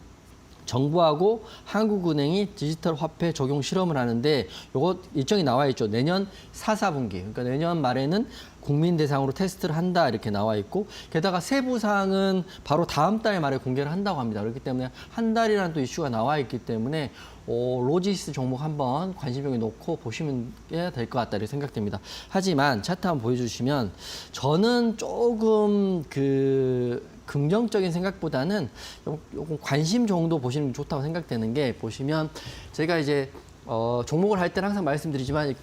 정부하고 한국은행이 디지털 화폐 적용 실험을 하는데 요거 일정이 나와 있죠. 내년 4분기. 그러니까 내년 말에는 국민 대상으로 테스트를 한다 이렇게 나와 있고 게다가 세부 사항은 바로 다음 달 말에 공개를 한다고 합니다. 그렇기 때문에 한 달이라는 또 이슈가 나와 있기 때문에 로지스 종목 한번 관심병에 놓고 보시면 될 것 같다 이렇게 생각됩니다. 하지만 차트 한번 보여주시면 저는 조금 긍정적인 생각보다는 조금 관심 정도 보시는 게 좋다고 생각되는 게 보시면 제가 이제 종목을 할 때는 항상 말씀드리지만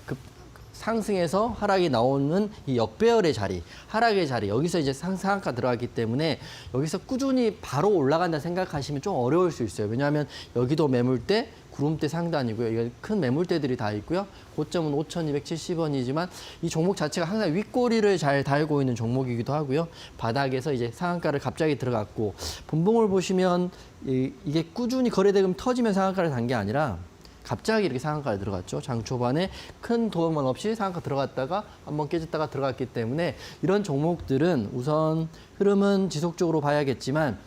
상승에서 하락이 나오는 이 역배열의 자리, 하락의 자리, 여기서 이제 상한가 들어가기 때문에 여기서 꾸준히 바로 올라간다 생각하시면 좀 어려울 수 있어요. 왜냐하면 여기도 매물대, 구름대 상단이고요. 이게 큰 매물대들이 다 있고요. 고점은 5,270원이지만 이 종목 자체가 항상 윗꼬리를 잘 달고 있는 종목이기도 하고요. 바닥에서 이제 상한가를 갑자기 들어갔고 분봉을 보시면 이게 꾸준히 거래대금 터지면 상한가를 단 게 아니라 갑자기 이렇게 상한가에 들어갔죠. 장 초반에 큰 도움만 없이 상한가 들어갔다가 한번 깨졌다가 들어갔기 때문에 이런 종목들은 우선 흐름은 지속적으로 봐야겠지만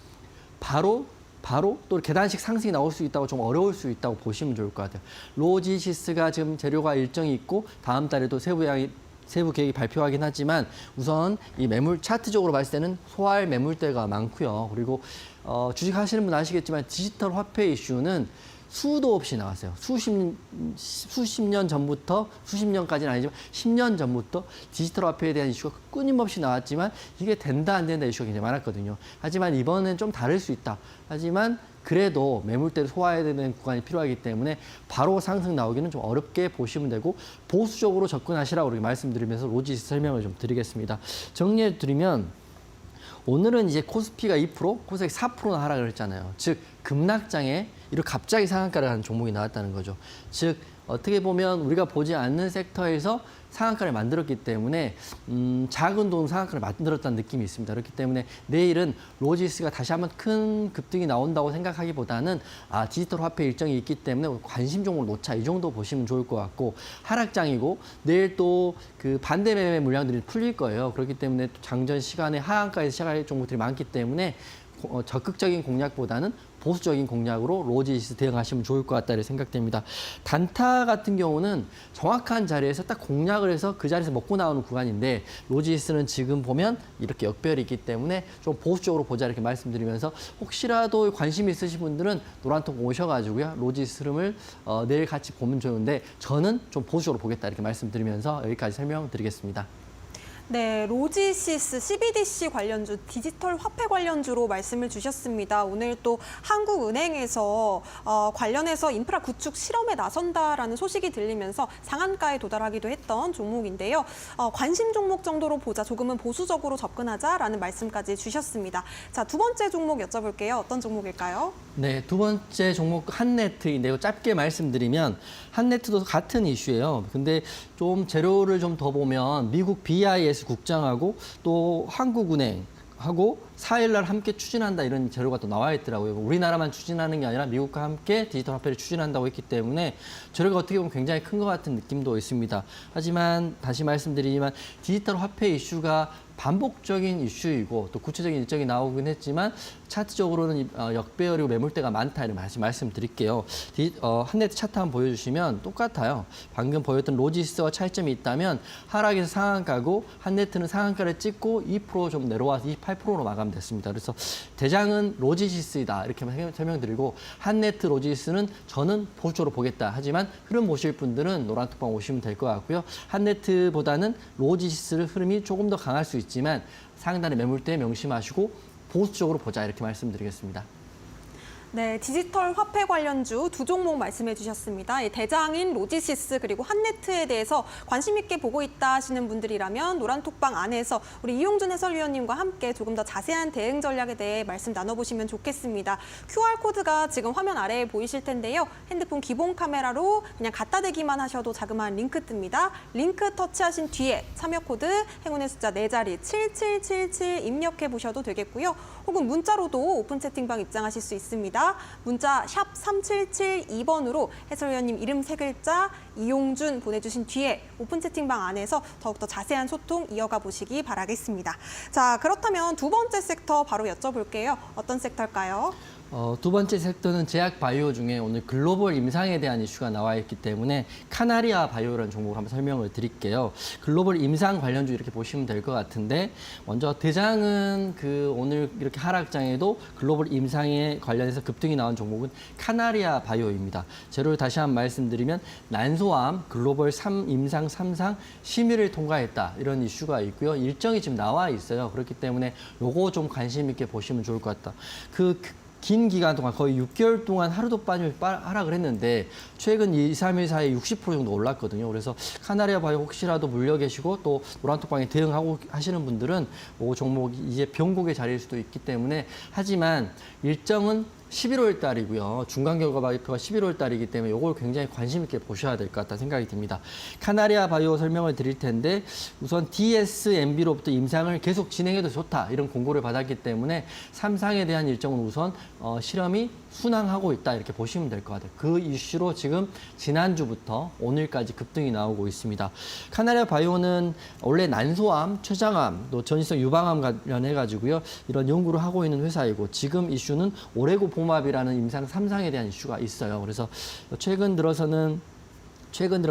바로 또 계단식 상승이 나올 수 있다고 좀 어려울 수 있다고 보시면 좋을 것 같아요. 로지시스가 지금 재료가 일정이 있고 다음 달에도 세부 계획이 발표하긴 하지만 우선 이 매물 차트적으로 봤을 때는 소화할 매물대가 많고요. 그리고 주식하시는 분 아시겠지만 디지털 화폐 이슈는 수도 없이 나왔어요. 수십 년 전부터, 수십 년까지는 아니지만 10년 전부터 디지털 화폐에 대한 이슈가 끊임없이 나왔지만 이게 된다 안 된다 이슈가 굉장히 많았거든요. 하지만 이번엔 좀 다를 수 있다. 하지만 그래도 매물대를 소화해야 되는 구간이 필요하기 때문에 바로 상승 나오기는 좀 어렵게 보시면 되고 보수적으로 접근하시라고 이렇게 말씀드리면서 로지스 설명을 좀 드리겠습니다. 정리해 드리면 오늘은 이제 코스피가 2%, 코스닥이 4%나 하락을 했잖아요. 즉 급락장에 이렇게 갑자기 상한가를 하는 종목이 나왔다는 거죠. 즉 어떻게 보면 우리가 보지 않는 섹터에서 상한가를 만들었기 때문에 작은 돈 상한가를 만들었다는 느낌이 있습니다. 그렇기 때문에 내일은 로지스가 다시 한번 큰 급등이 나온다고 생각하기보다는 디지털 화폐 일정이 있기 때문에 관심 종목을 놓자 이 정도 보시면 좋을 것 같고 하락장이고 내일 또 그 반대 매매 물량들이 풀릴 거예요. 그렇기 때문에 또 장전 시간에 하한가에서 시작할 종목들이 많기 때문에 적극적인 공략보다는 보수적인 공략으로 로지스 대응하시면 좋을 것 같다 생각됩니다. 단타 같은 경우는 정확한 자리에서 딱 공략을 해서 그 자리에서 먹고 나오는 구간인데 로지스는 지금 보면 이렇게 역배열이 있기 때문에 좀 보수적으로 보자 이렇게 말씀드리면서 혹시라도 관심 있으신 분들은 노란통 오셔가지고요. 로지스 흐름을 내일 같이 보면 좋은데 저는 좀 보수적으로 보겠다 이렇게 말씀드리면서 여기까지 설명드리겠습니다. 네, 로지시스, CBDC 관련주, 디지털 화폐 관련주로 말씀을 주셨습니다. 오늘 또 한국은행에서 관련해서 인프라 구축 실험에 나선다라는 소식이 들리면서 상한가에 도달하기도 했던 종목인데요. 관심 종목 정도로 보자, 조금은 보수적으로 접근하자라는 말씀까지 주셨습니다. 자, 두 번째 종목 여쭤볼게요. 어떤 종목일까요? 네, 두 번째 종목 한네트인데요. 짧게 말씀드리면 한네트도 같은 이슈예요. 근데 좀 재료를 좀 더 보면 미국 BIS 국장하고 또 한국은행하고 4일날 함께 추진한다 이런 재료가 또 나와 있더라고요. 우리나라만 추진하는 게 아니라 미국과 함께 디지털 화폐를 추진한다고 했기 때문에 재료가 어떻게 보면 굉장히 큰 것 같은 느낌도 있습니다. 하지만 다시 말씀드리지만 디지털 화폐 이슈가 반복적인 이슈이고 또 구체적인 일정이 나오긴 했지만 차트적으로는 역배열이고 매물대가 많다 이런 말씀드릴게요. 한네트 차트 한번 보여주시면 똑같아요. 방금 보였던 로지스와 차이점이 있다면 하락에서 상한가고 한네트는 상한가를 찍고 2% 내려와서 28%로 마감됐습니다. 그래서 대장은 로지시스이다 이렇게 설명드리고 한네트 로지시스는 저는 보수적으로 보겠다. 하지만 흐름 보실 분들은 노란톡방 오시면 될 것 같고요. 한네트보다는 로지시스를 흐름이 조금 더 강할 수 있지만 상단의 매물대 명심하시고 보수적으로 보자 이렇게 말씀드리겠습니다. 네, 디지털 화폐 관련주 두 종목 말씀해 주셨습니다. 대장인 로지시스 그리고 한네트에 대해서 관심 있게 보고 있다 하시는 분들이라면 노란톡방 안에서 우리 이용준 해설위원님과 함께 조금 더 자세한 대응 전략에 대해 말씀 나눠보시면 좋겠습니다. QR코드가 지금 화면 아래에 보이실 텐데요. 핸드폰 기본 카메라로 그냥 갖다 대기만 하셔도 자그마한 링크 뜹니다. 링크 터치하신 뒤에 참여 코드 행운의 숫자 4자리 7777 입력해 보셔도 되겠고요. 혹은 문자로도 오픈 채팅방 입장하실 수 있습니다. 문자 샵 3772번으로 해설위원님 이름 3글자 이용준 보내주신 뒤에 오픈 채팅방 안에서 더욱더 자세한 소통 이어가 보시기 바라겠습니다. 자, 그렇다면 두 번째 섹터 바로 여쭤볼게요. 어떤 섹터일까요? 두 번째 섹터는 제약 바이오 중에 오늘 글로벌 임상에 대한 이슈가 나와 있기 때문에 카나리아 바이오라는 종목을 한번 설명을 드릴게요. 글로벌 임상 관련주 이렇게 보시면 될 것 같은데 먼저 대장은 오늘 이렇게 하락장에도 글로벌 임상에 관련해서 급등이 나온 종목은 카나리아 바이오입니다. 재료를 다시 한번 말씀드리면 난소암 글로벌 임상 3상 심의를 통과했다 이런 이슈가 있고요. 일정이 지금 나와 있어요. 그렇기 때문에 요거 좀 관심 있게 보시면 좋을 것 같다. 긴 기간 동안 거의 6개월 동안 하루도 빠짐없이 하락을 했는데 최근 2, 3일 사이에 60% 정도 올랐거든요. 그래서 카나리아 바이오 혹시라도 물려 계시고 또 노란톡방에 대응하고 하시는 분들은 이 종목이 이제 변곡의 자리일 수도 있기 때문에 하지만 일정은 11월 달이고요. 중간 결과 발표가 11월 달이기 때문에 이걸 굉장히 관심 있게 보셔야 될 것 같다 생각이 듭니다. 카나리아 바이오 설명을 드릴 텐데 우선 DSMB로부터 임상을 계속 진행해도 좋다 이런 공고를 받았기 때문에 3상에 대한 일정은 우선 실험이 순항하고 있다 이렇게 보시면 될 것 같아요. 그 이슈로 지금 지난주부터 오늘까지 급등이 나오고 있습니다. 카나리아 바이오는 원래 난소암, 췌장암, 또 전이성 유방암 관련해가지고요. 이런 연구를 하고 있는 회사이고 지금 이슈는 오레고 봄합이라는 임상 3상에 대한 이슈가 있어요. 그래서 최근 들어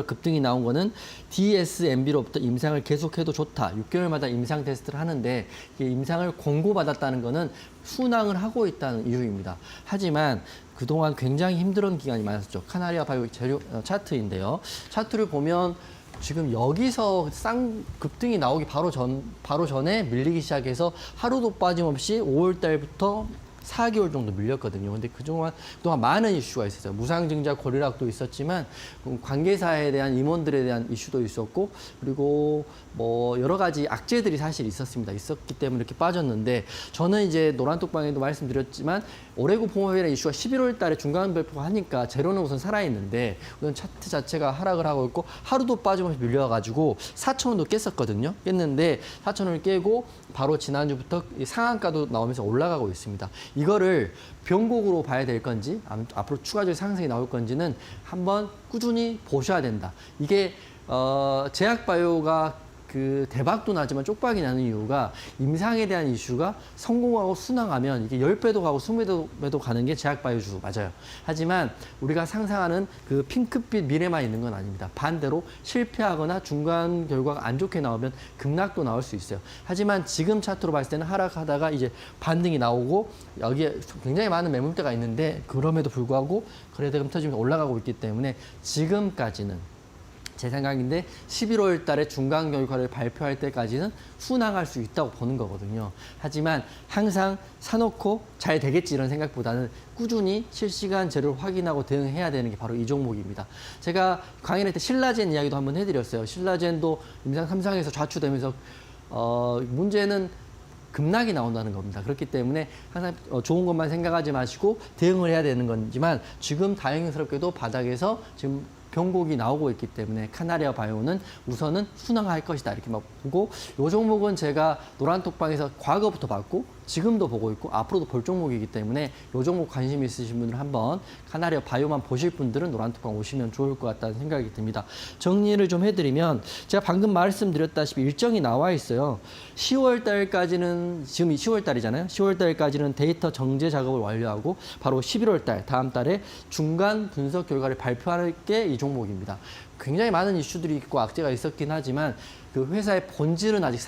급등이 나온 거는 DSMB로부터 임상을 계속해도 좋다. 6개월마다 임상 테스트를 하는데 이게 임상을 권고받았다는 거는 순항을 하고 있다는 이유입니다. 하지만 그동안 굉장히 힘들은 기간이 많았었죠. 카나리아 바이오 재료 차트인데요. 차트를 보면 지금 여기서 급등이 나오기 바로 전에 밀리기 시작해서 하루도 빠짐없이 5월 달부터 4개월 정도 밀렸거든요. 근데 그동안 많은 이슈가 있었어요. 무상증자 고리락도 있었지만 관계사에 대한 임원들에 대한 이슈도 있었고 그리고 여러 가지 악재들이 사실 있었기 때문에 이렇게 빠졌는데 저는 이제 노란톡방에도 말씀드렸지만 오레고 봄합이라는 이슈가 11월 달에 중간 발표가 하니까 재료는 우선 살아있는데 우선 차트 자체가 하락을 하고 있고 하루도 빠짐없이 밀려가지고 4,000원도 깼었거든요. 깼는데 4,000원을 깨고 바로 지난주부터 상한가도 나오면서 올라가고 있습니다. 이거를 변곡으로 봐야 될 건지 앞으로 추가적인 상승이 나올 건지는 한번 꾸준히 보셔야 된다. 이게 제약바이오가 대박도 나지만 쪽박이 나는 이유가 임상에 대한 이슈가 성공하고 순항하면 이게 10배도 가고 20배도 가는 게 제약바이오주 맞아요. 하지만 우리가 상상하는 핑크빛 미래만 있는 건 아닙니다. 반대로 실패하거나 중간 결과가 안 좋게 나오면 급락도 나올 수 있어요. 하지만 지금 차트로 봤을 때는 하락하다가 이제 반등이 나오고 여기에 굉장히 많은 매물대가 있는데 그럼에도 불구하고 거래대금 터지면서 올라가고 있기 때문에 지금까지는 제 생각인데 11월 달에 중간 결과를 발표할 때까지는 순항할 수 있다고 보는 거거든요. 하지만 항상 사놓고 잘 되겠지 이런 생각보다는 꾸준히 실시간 재료를 확인하고 대응해야 되는 게 바로 이 종목입니다. 제가 강연할 때 신라젠 이야기도 한번 해드렸어요. 신라젠도 임상 3상에서 좌추되면서 문제는 급락이 나온다는 겁니다. 그렇기 때문에 항상 좋은 것만 생각하지 마시고 대응을 해야 되는 거지만 지금 다행스럽게도 바닥에서 지금 경곡이 나오고 있기 때문에 카나리아 바이오는 우선은 순항할 것이다 이렇게 막 보고 이 종목은 제가 노란톡방에서 과거부터 봤고 지금도 보고 있고 앞으로도 볼 종목이기 때문에 이 종목 관심 있으신 분들 한번 카나리아 바이오만 보실 분들은 노란톡방 오시면 좋을 것 같다는 생각이 듭니다. 정리를 좀 해드리면 제가 방금 말씀드렸다시피 일정이 나와 있어요. 10월 달까지는 지금 10월 달이잖아요. 10월 달까지는 데이터 정제 작업을 완료하고 바로 11월 달 다음 달에 중간 분석 결과를 발표할 게 이 종목입니다. 굉장히 많은 이슈들이 있고 악재가 있었긴 하지만 그 회사의 본질은 아직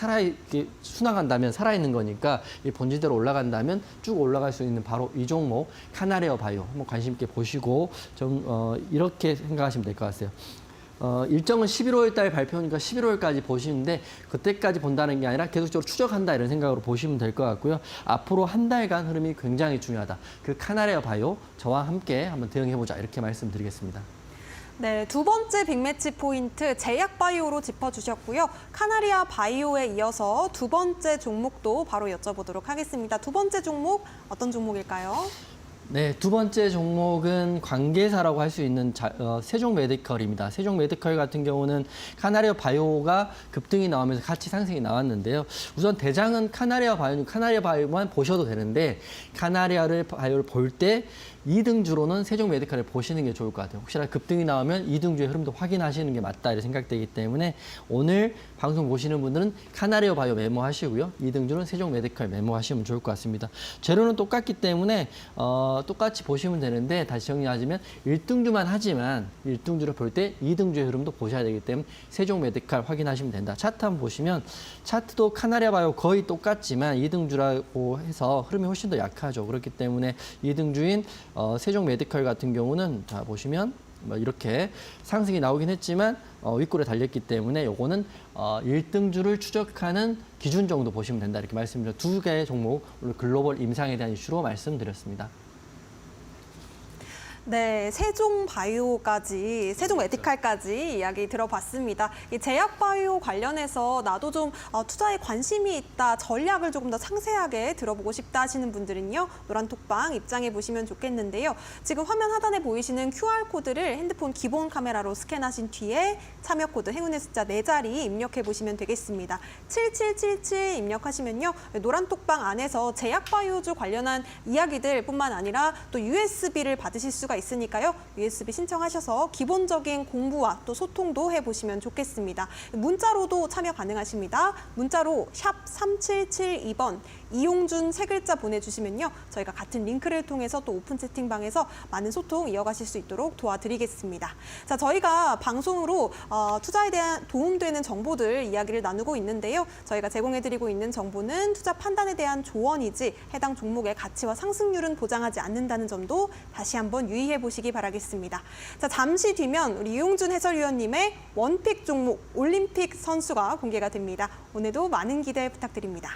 순항한다면 살아있는 거니까 이 본질대로 올라간다면 쭉 올라갈 수 있는 바로 이 종목 카나리아 바이오 한번 관심 있게 보시고 좀 이렇게 생각하시면 될 것 같아요. 일정은 11월 달 발표니까 11월까지 보시는데 그때까지 본다는 게 아니라 계속적으로 추적한다 이런 생각으로 보시면 될 것 같고요. 앞으로 한 달간 흐름이 굉장히 중요하다. 그 카나리아 바이오 저와 함께 한번 대응해보자 이렇게 말씀드리겠습니다. 네, 두 번째 빅매치 포인트 제약 바이오로 짚어주셨고요. 카나리아 바이오에 이어서 두 번째 종목도 바로 여쭤보도록 하겠습니다. 두 번째 종목 어떤 종목일까요? 네, 두 번째 종목은 관계사라고 할 수 있는 세종 메디컬입니다. 세종 메디컬 같은 경우는 카나리아 바이오가 급등이 나오면서 같이 상승이 나왔는데요. 우선 대장은 카나리아 바이오만 보셔도 되는데 카나리아 바이오를 볼 때 2등주로는 세종 메디컬을 보시는 게 좋을 것 같아요. 혹시나 급등이 나오면 2등주의 흐름도 확인하시는 게 맞다 이렇게 생각되기 때문에 오늘 방송 보시는 분들은 카나리아 바이오 메모하시고요. 2등주는 세종 메디컬 메모하시면 좋을 것 같습니다. 재료는 똑같기 때문에 똑같이 보시면 되는데 다시 정리하자면 1등주만 하지만 1등주를 볼 때 2등주의 흐름도 보셔야 되기 때문에 세종 메디컬 확인하시면 된다. 차트 한번 보시면 차트도 카나리아 바이오 거의 똑같지만 2등주라고 해서 흐름이 훨씬 더 약하죠. 그렇기 때문에 2등주인 세종 메디컬 같은 경우는 자 보시면 이렇게 상승이 나오긴 했지만 윗골에 달렸기 때문에 요거는 1등주를 추적하는 기준 정도 보시면 된다 이렇게 말씀드려 두 개의 종목 오늘 글로벌 임상에 대한 이슈로 말씀드렸습니다. 네, 세종 바이오까지, 세종 메디칼까지 이야기 들어봤습니다. 이 제약 바이오 관련해서 나도 좀 투자에 관심이 있다, 전략을 조금 더 상세하게 들어보고 싶다 하시는 분들은요, 노란톡방 입장해 보시면 좋겠는데요. 지금 화면 하단에 보이시는 QR코드를 핸드폰 기본 카메라로 스캔하신 뒤에 참여 코드 행운의 숫자 4자리 입력해 보시면 되겠습니다. 7777 입력하시면요, 노란톡방 안에서 제약 바이오주 관련한 이야기들 뿐만 아니라 또 USB를 받으실 수가 있으니까요. USB 신청하셔서 기본적인 공부와 또 소통도 해보시면 좋겠습니다. 문자로도 참여 가능하십니다. 문자로 샵 3772번 이용준 세 글자 보내주시면요. 저희가 같은 링크를 통해서 또 오픈 채팅방에서 많은 소통 이어가실 수 있도록 도와드리겠습니다. 자, 저희가 방송으로 투자에 대한 도움되는 정보들 이야기를 나누고 있는데요. 저희가 제공해드리고 있는 정보는 투자 판단에 대한 조언이지 해당 종목의 가치와 상승률은 보장하지 않는다는 점도 다시 한번 유의해 보시기 바라겠습니다. 자, 잠시 뒤면 우리 이용준 해설위원님의 원픽 종목 올림픽 선수가 공개가 됩니다. 오늘도 많은 기대 부탁드립니다.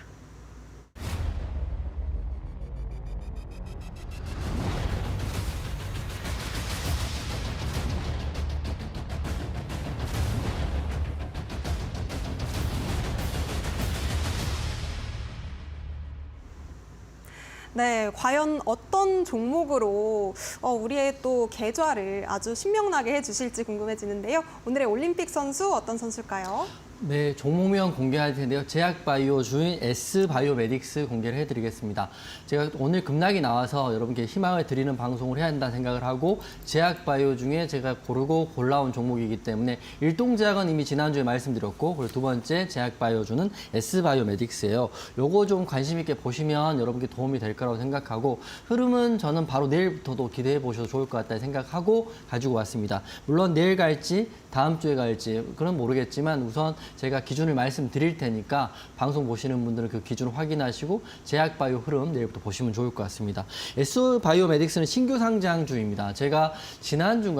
네, 과연 어떤 종목으로 우리의 또 계좌를 아주 신명나게 해주실지 궁금해지는데요. 오늘의 올림픽 선수 어떤 선수일까요? 네, 종목명 공개할 텐데요. 제약바이오 주인 S바이오메딕스 공개를 해드리겠습니다. 제가 오늘 급락이 나와서 여러분께 희망을 드리는 방송을 해야 한다는 생각을 하고 제약바이오 중에 제가 고르고 골라온 종목이기 때문에 일동제약은 이미 지난주에 말씀드렸고 그리고 두 번째 제약바이오주는 S바이오메딕스예요. 요거 좀 관심 있게 보시면 여러분께 도움이 될 거라고 생각하고 흐름은 저는 바로 내일부터도 기대해 보셔도 좋을 것 같다 생각하고 가지고 왔습니다. 물론 내일 갈지 다음 주에 갈지 그건 모르겠지만 우선 제가 기준을 말씀드릴 테니까 방송 보시는 분들은 그 기준을 확인하시고 제약바이오 흐름 내일부터 보시면 좋을 것 같습니다. S바이오메딕스는 신규 상장주입니다. 제가 지난주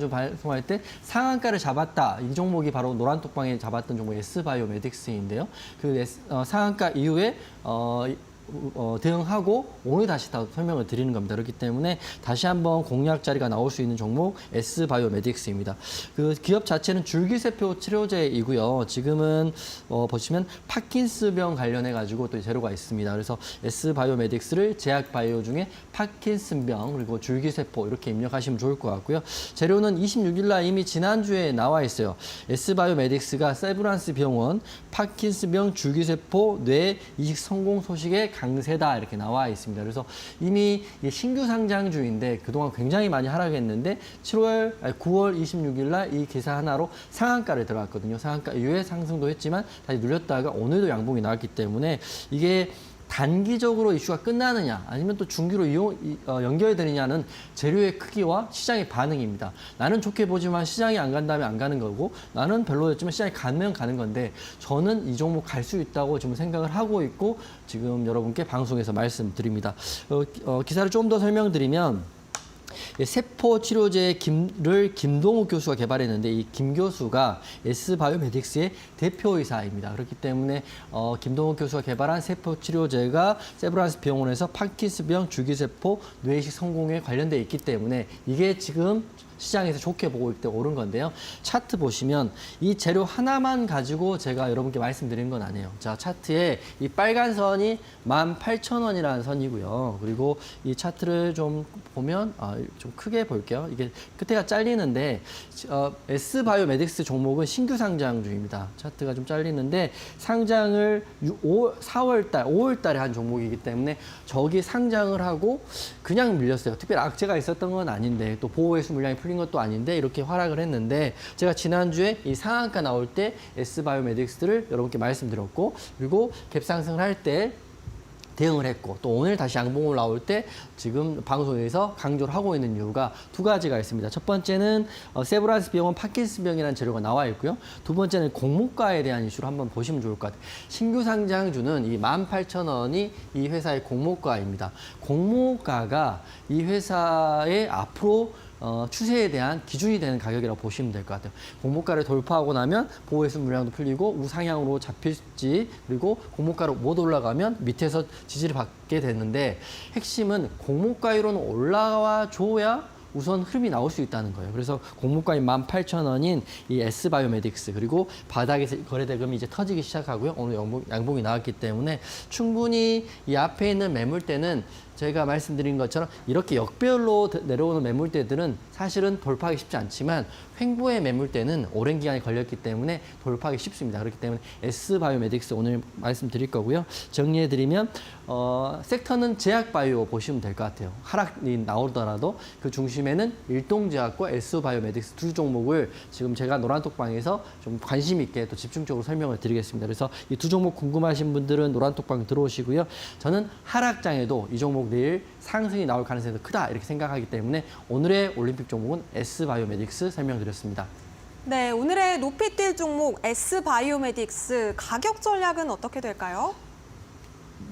방송할 때 상한가를 잡았다. 이 종목이 바로 노란톡방에 잡았던 종목 S바이오메딕스인데요. 그 상한가 이후에 대응하고 오늘 다시 다 설명을 드리는 겁니다. 그렇기 때문에 다시 한번 공략 자리가 나올 수 있는 종목 S바이오메딕스입니다. 그 기업 자체는 줄기세포 치료제이고요. 지금은 보시면 파킨스병 관련해 가지고 또 재료가 있습니다. 그래서 S바이오메딕스를 제약바이오 중에 파킨슨병 그리고 줄기세포 이렇게 입력하시면 좋을 것 같고요. 재료는 26일 날 이미 지난주에 나와 있어요. S바이오메딕스가 세브란스 병원 파킨스병 줄기세포 뇌 이식 성공 소식에 강세다 이렇게 나와 있습니다. 그래서 이미 신규 상장주인데 그동안 굉장히 많이 하락했는데 9월 26일 날 이 기사 하나로 상한가를 들어갔거든요. 상한가 이후에 상승도 했지만 다시 눌렸다가 오늘도 양봉이 나왔기 때문에 이게 단기적으로 이슈가 끝나느냐 아니면 또 중기로 연결되느냐는 재료의 크기와 시장의 반응입니다. 나는 좋게 보지만 시장이 안 간다면 안 가는 거고 나는 별로였지만 시장이 가면 가는 건데 저는 이 종목 갈 수 있다고 지금 생각을 하고 있고 지금 여러분께 방송에서 말씀드립니다. 기사를 좀 더 설명드리면 세포치료제를 김동욱 교수가 개발했는데 이 김 교수가 S바이오메딕스의 대표이사입니다. 그렇기 때문에 김동욱 교수가 개발한 세포치료제가 세브란스 병원에서 파킨스병 줄기세포 뇌이식 성공에 관련돼 있기 때문에 이게 지금 시장에서 좋게 보고 있기 때문에 오른 건데요. 차트 보시면 이 재료 하나만 가지고 제가 여러분께 말씀드린 건 아니에요. 자, 차트에 이 빨간 선이 18,000원이라는 선이고요. 그리고 이 차트를 좀 보면 좀 크게 볼게요. 이게 끝에가 잘리는데 S바이오메딕스 종목은 신규 상장주입니다. 차트가 좀 잘리는데 상장을 5월 달에 한 종목이기 때문에 저기 상장을 하고 그냥 밀렸어요. 특별히 악재가 있었던 건 아닌데 또 보호회수 물량이 풀린 것도 아닌데 이렇게 하락을 했는데 제가 지난주에 이 상한가 나올 때 S바이오메딕스를 여러분께 말씀드렸고 그리고 갭상승을 할 때 대응을 했고 또 오늘 다시 양봉을 나올 때 지금 방송에서 강조를 하고 있는 이유가 두 가지가 있습니다. 첫 번째는 세브란스 병원 파킨슨병이라는 재료가 나와 있고요. 두 번째는 공모가에 대한 이슈를 한번 보시면 좋을 것 같아요. 신규 상장주는 이 18,000원이 이 회사의 공모가입니다. 공모가가 이 회사의 앞으로 추세에 대한 기준이 되는 가격이라고 보시면 될 것 같아요. 공모가를 돌파하고 나면 보호회수 물량도 풀리고 우상향으로 잡힐지 그리고 공모가로 못 올라가면 밑에서 지지를 받게 되는데 핵심은 공모가위로는 올라와 줘야 우선 흐름이 나올 수 있다는 거예요. 그래서 공모가인 18,000원인 이 S바이오메딕스 그리고 바닥에서 거래 대금이 이제 터지기 시작하고요. 오늘 양봉이 나왔기 때문에 충분히 이 앞에 있는 매물대는 제가 말씀드린 것처럼 이렇게 역배열로 내려오는 매물대들은 사실은 돌파하기 쉽지 않지만 횡보의 매물대는 오랜 기간이 걸렸기 때문에 돌파하기 쉽습니다. 그렇기 때문에 S바이오메딕스 오늘 말씀드릴 거고요. 정리해드리면 섹터는 제약바이오 보시면 될 것 같아요. 하락이 나오더라도 그 중심에는 일동제약과 S바이오메딕스 두 종목을 지금 제가 노란톡방에서 좀 관심 있게 또 집중적으로 설명을 드리겠습니다. 그래서 이 두 종목 궁금하신 분들은 노란톡방 들어오시고요. 저는 하락장에도 이 종목 내일 상승이 나올 가능성이 더 크다 이렇게 생각하기 때문에 오늘의 올림픽 종목은 S바이오메딕스 설명드렸습니다. 네, 오늘의 높이 뛸 종목 S바이오메딕스 가격 전략은 어떻게 될까요?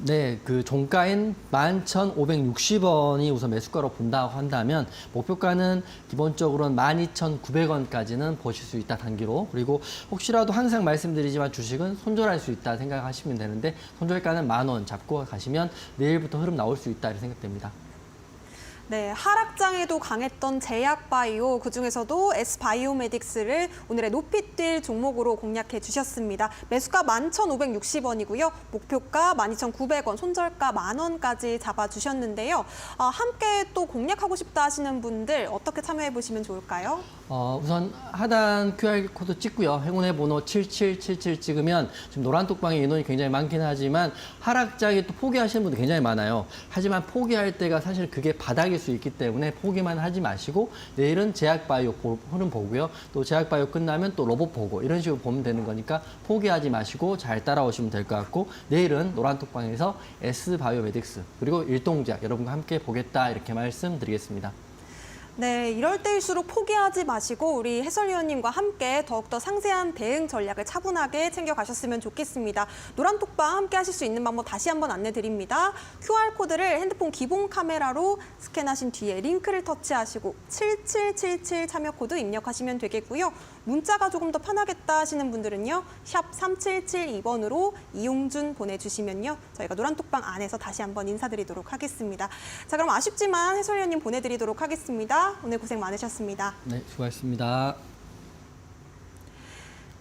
네, 그 종가인 11,560원이 우선 매수가로 본다고 한다면 목표가는 기본적으로는 12,900원까지는 보실 수 있다 단기로. 그리고 혹시라도 항상 말씀드리지만 주식은 손절할 수 있다 생각하시면 되는데 손절가는 10,000원 잡고 가시면 내일부터 흐름 나올 수 있다 이렇게 생각됩니다. 네, 하락장에도 강했던 제약바이오, 그중에서도 S바이오메딕스를 오늘의 높이 뛸 종목으로 공략해 주셨습니다. 매수가 11,560원이고요. 목표가 12,900원, 손절가 10,000원까지 잡아주셨는데요. 함께 또 공략하고 싶다 하시는 분들 어떻게 참여해 보시면 좋을까요? 우선 하단 QR코드 찍고요. 행운의 번호 7777 찍으면 지금 노란톡방에 인원이 굉장히 많긴 하지만 하락장에 또 포기하시는 분들 굉장히 많아요. 하지만 포기할 때가 사실 그게 바닥일 수 있기 때문에 포기만 하지 마시고 내일은 제약바이오 흐름 보고요. 또 제약바이오 끝나면 또 로봇 보고 이런 식으로 보면 되는 거니까 포기하지 마시고 잘 따라오시면 될 것 같고 내일은 노란톡방에서 S바이오메딕스 그리고 일동제약 여러분과 함께 보겠다 이렇게 말씀드리겠습니다. 네, 이럴 때일수록 포기하지 마시고 우리 해설위원님과 함께 더욱더 상세한 대응 전략을 차분하게 챙겨가셨으면 좋겠습니다. 노란톡방 함께 하실 수 있는 방법 다시 한번 안내드립니다. QR코드를 핸드폰 기본 카메라로 스캔하신 뒤에 링크를 터치하시고 7777 참여 코드 입력하시면 되겠고요. 문자가 조금 더 편하겠다 하시는 분들은요. 샵 3772번으로 이용준 보내주시면요. 저희가 노란톡방 안에서 다시 한번 인사드리도록 하겠습니다. 자, 그럼 아쉽지만 해설위원님 보내드리도록 하겠습니다. 오늘 고생 많으셨습니다. 네, 수고하셨습니다.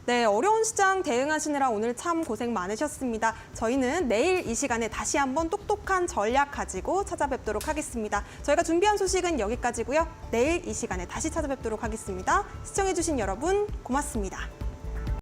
네, 어려운 시장 대응하시느라 오늘 참 고생 많으셨습니다. 저희는 내일 이 시간에 다시 한번 똑똑한 전략 가지고 찾아뵙도록 하겠습니다. 저희가 준비한 소식은 여기까지고요. 내일 이 시간에 다시 찾아뵙도록 하겠습니다. 시청해주신 여러분 고맙습니다.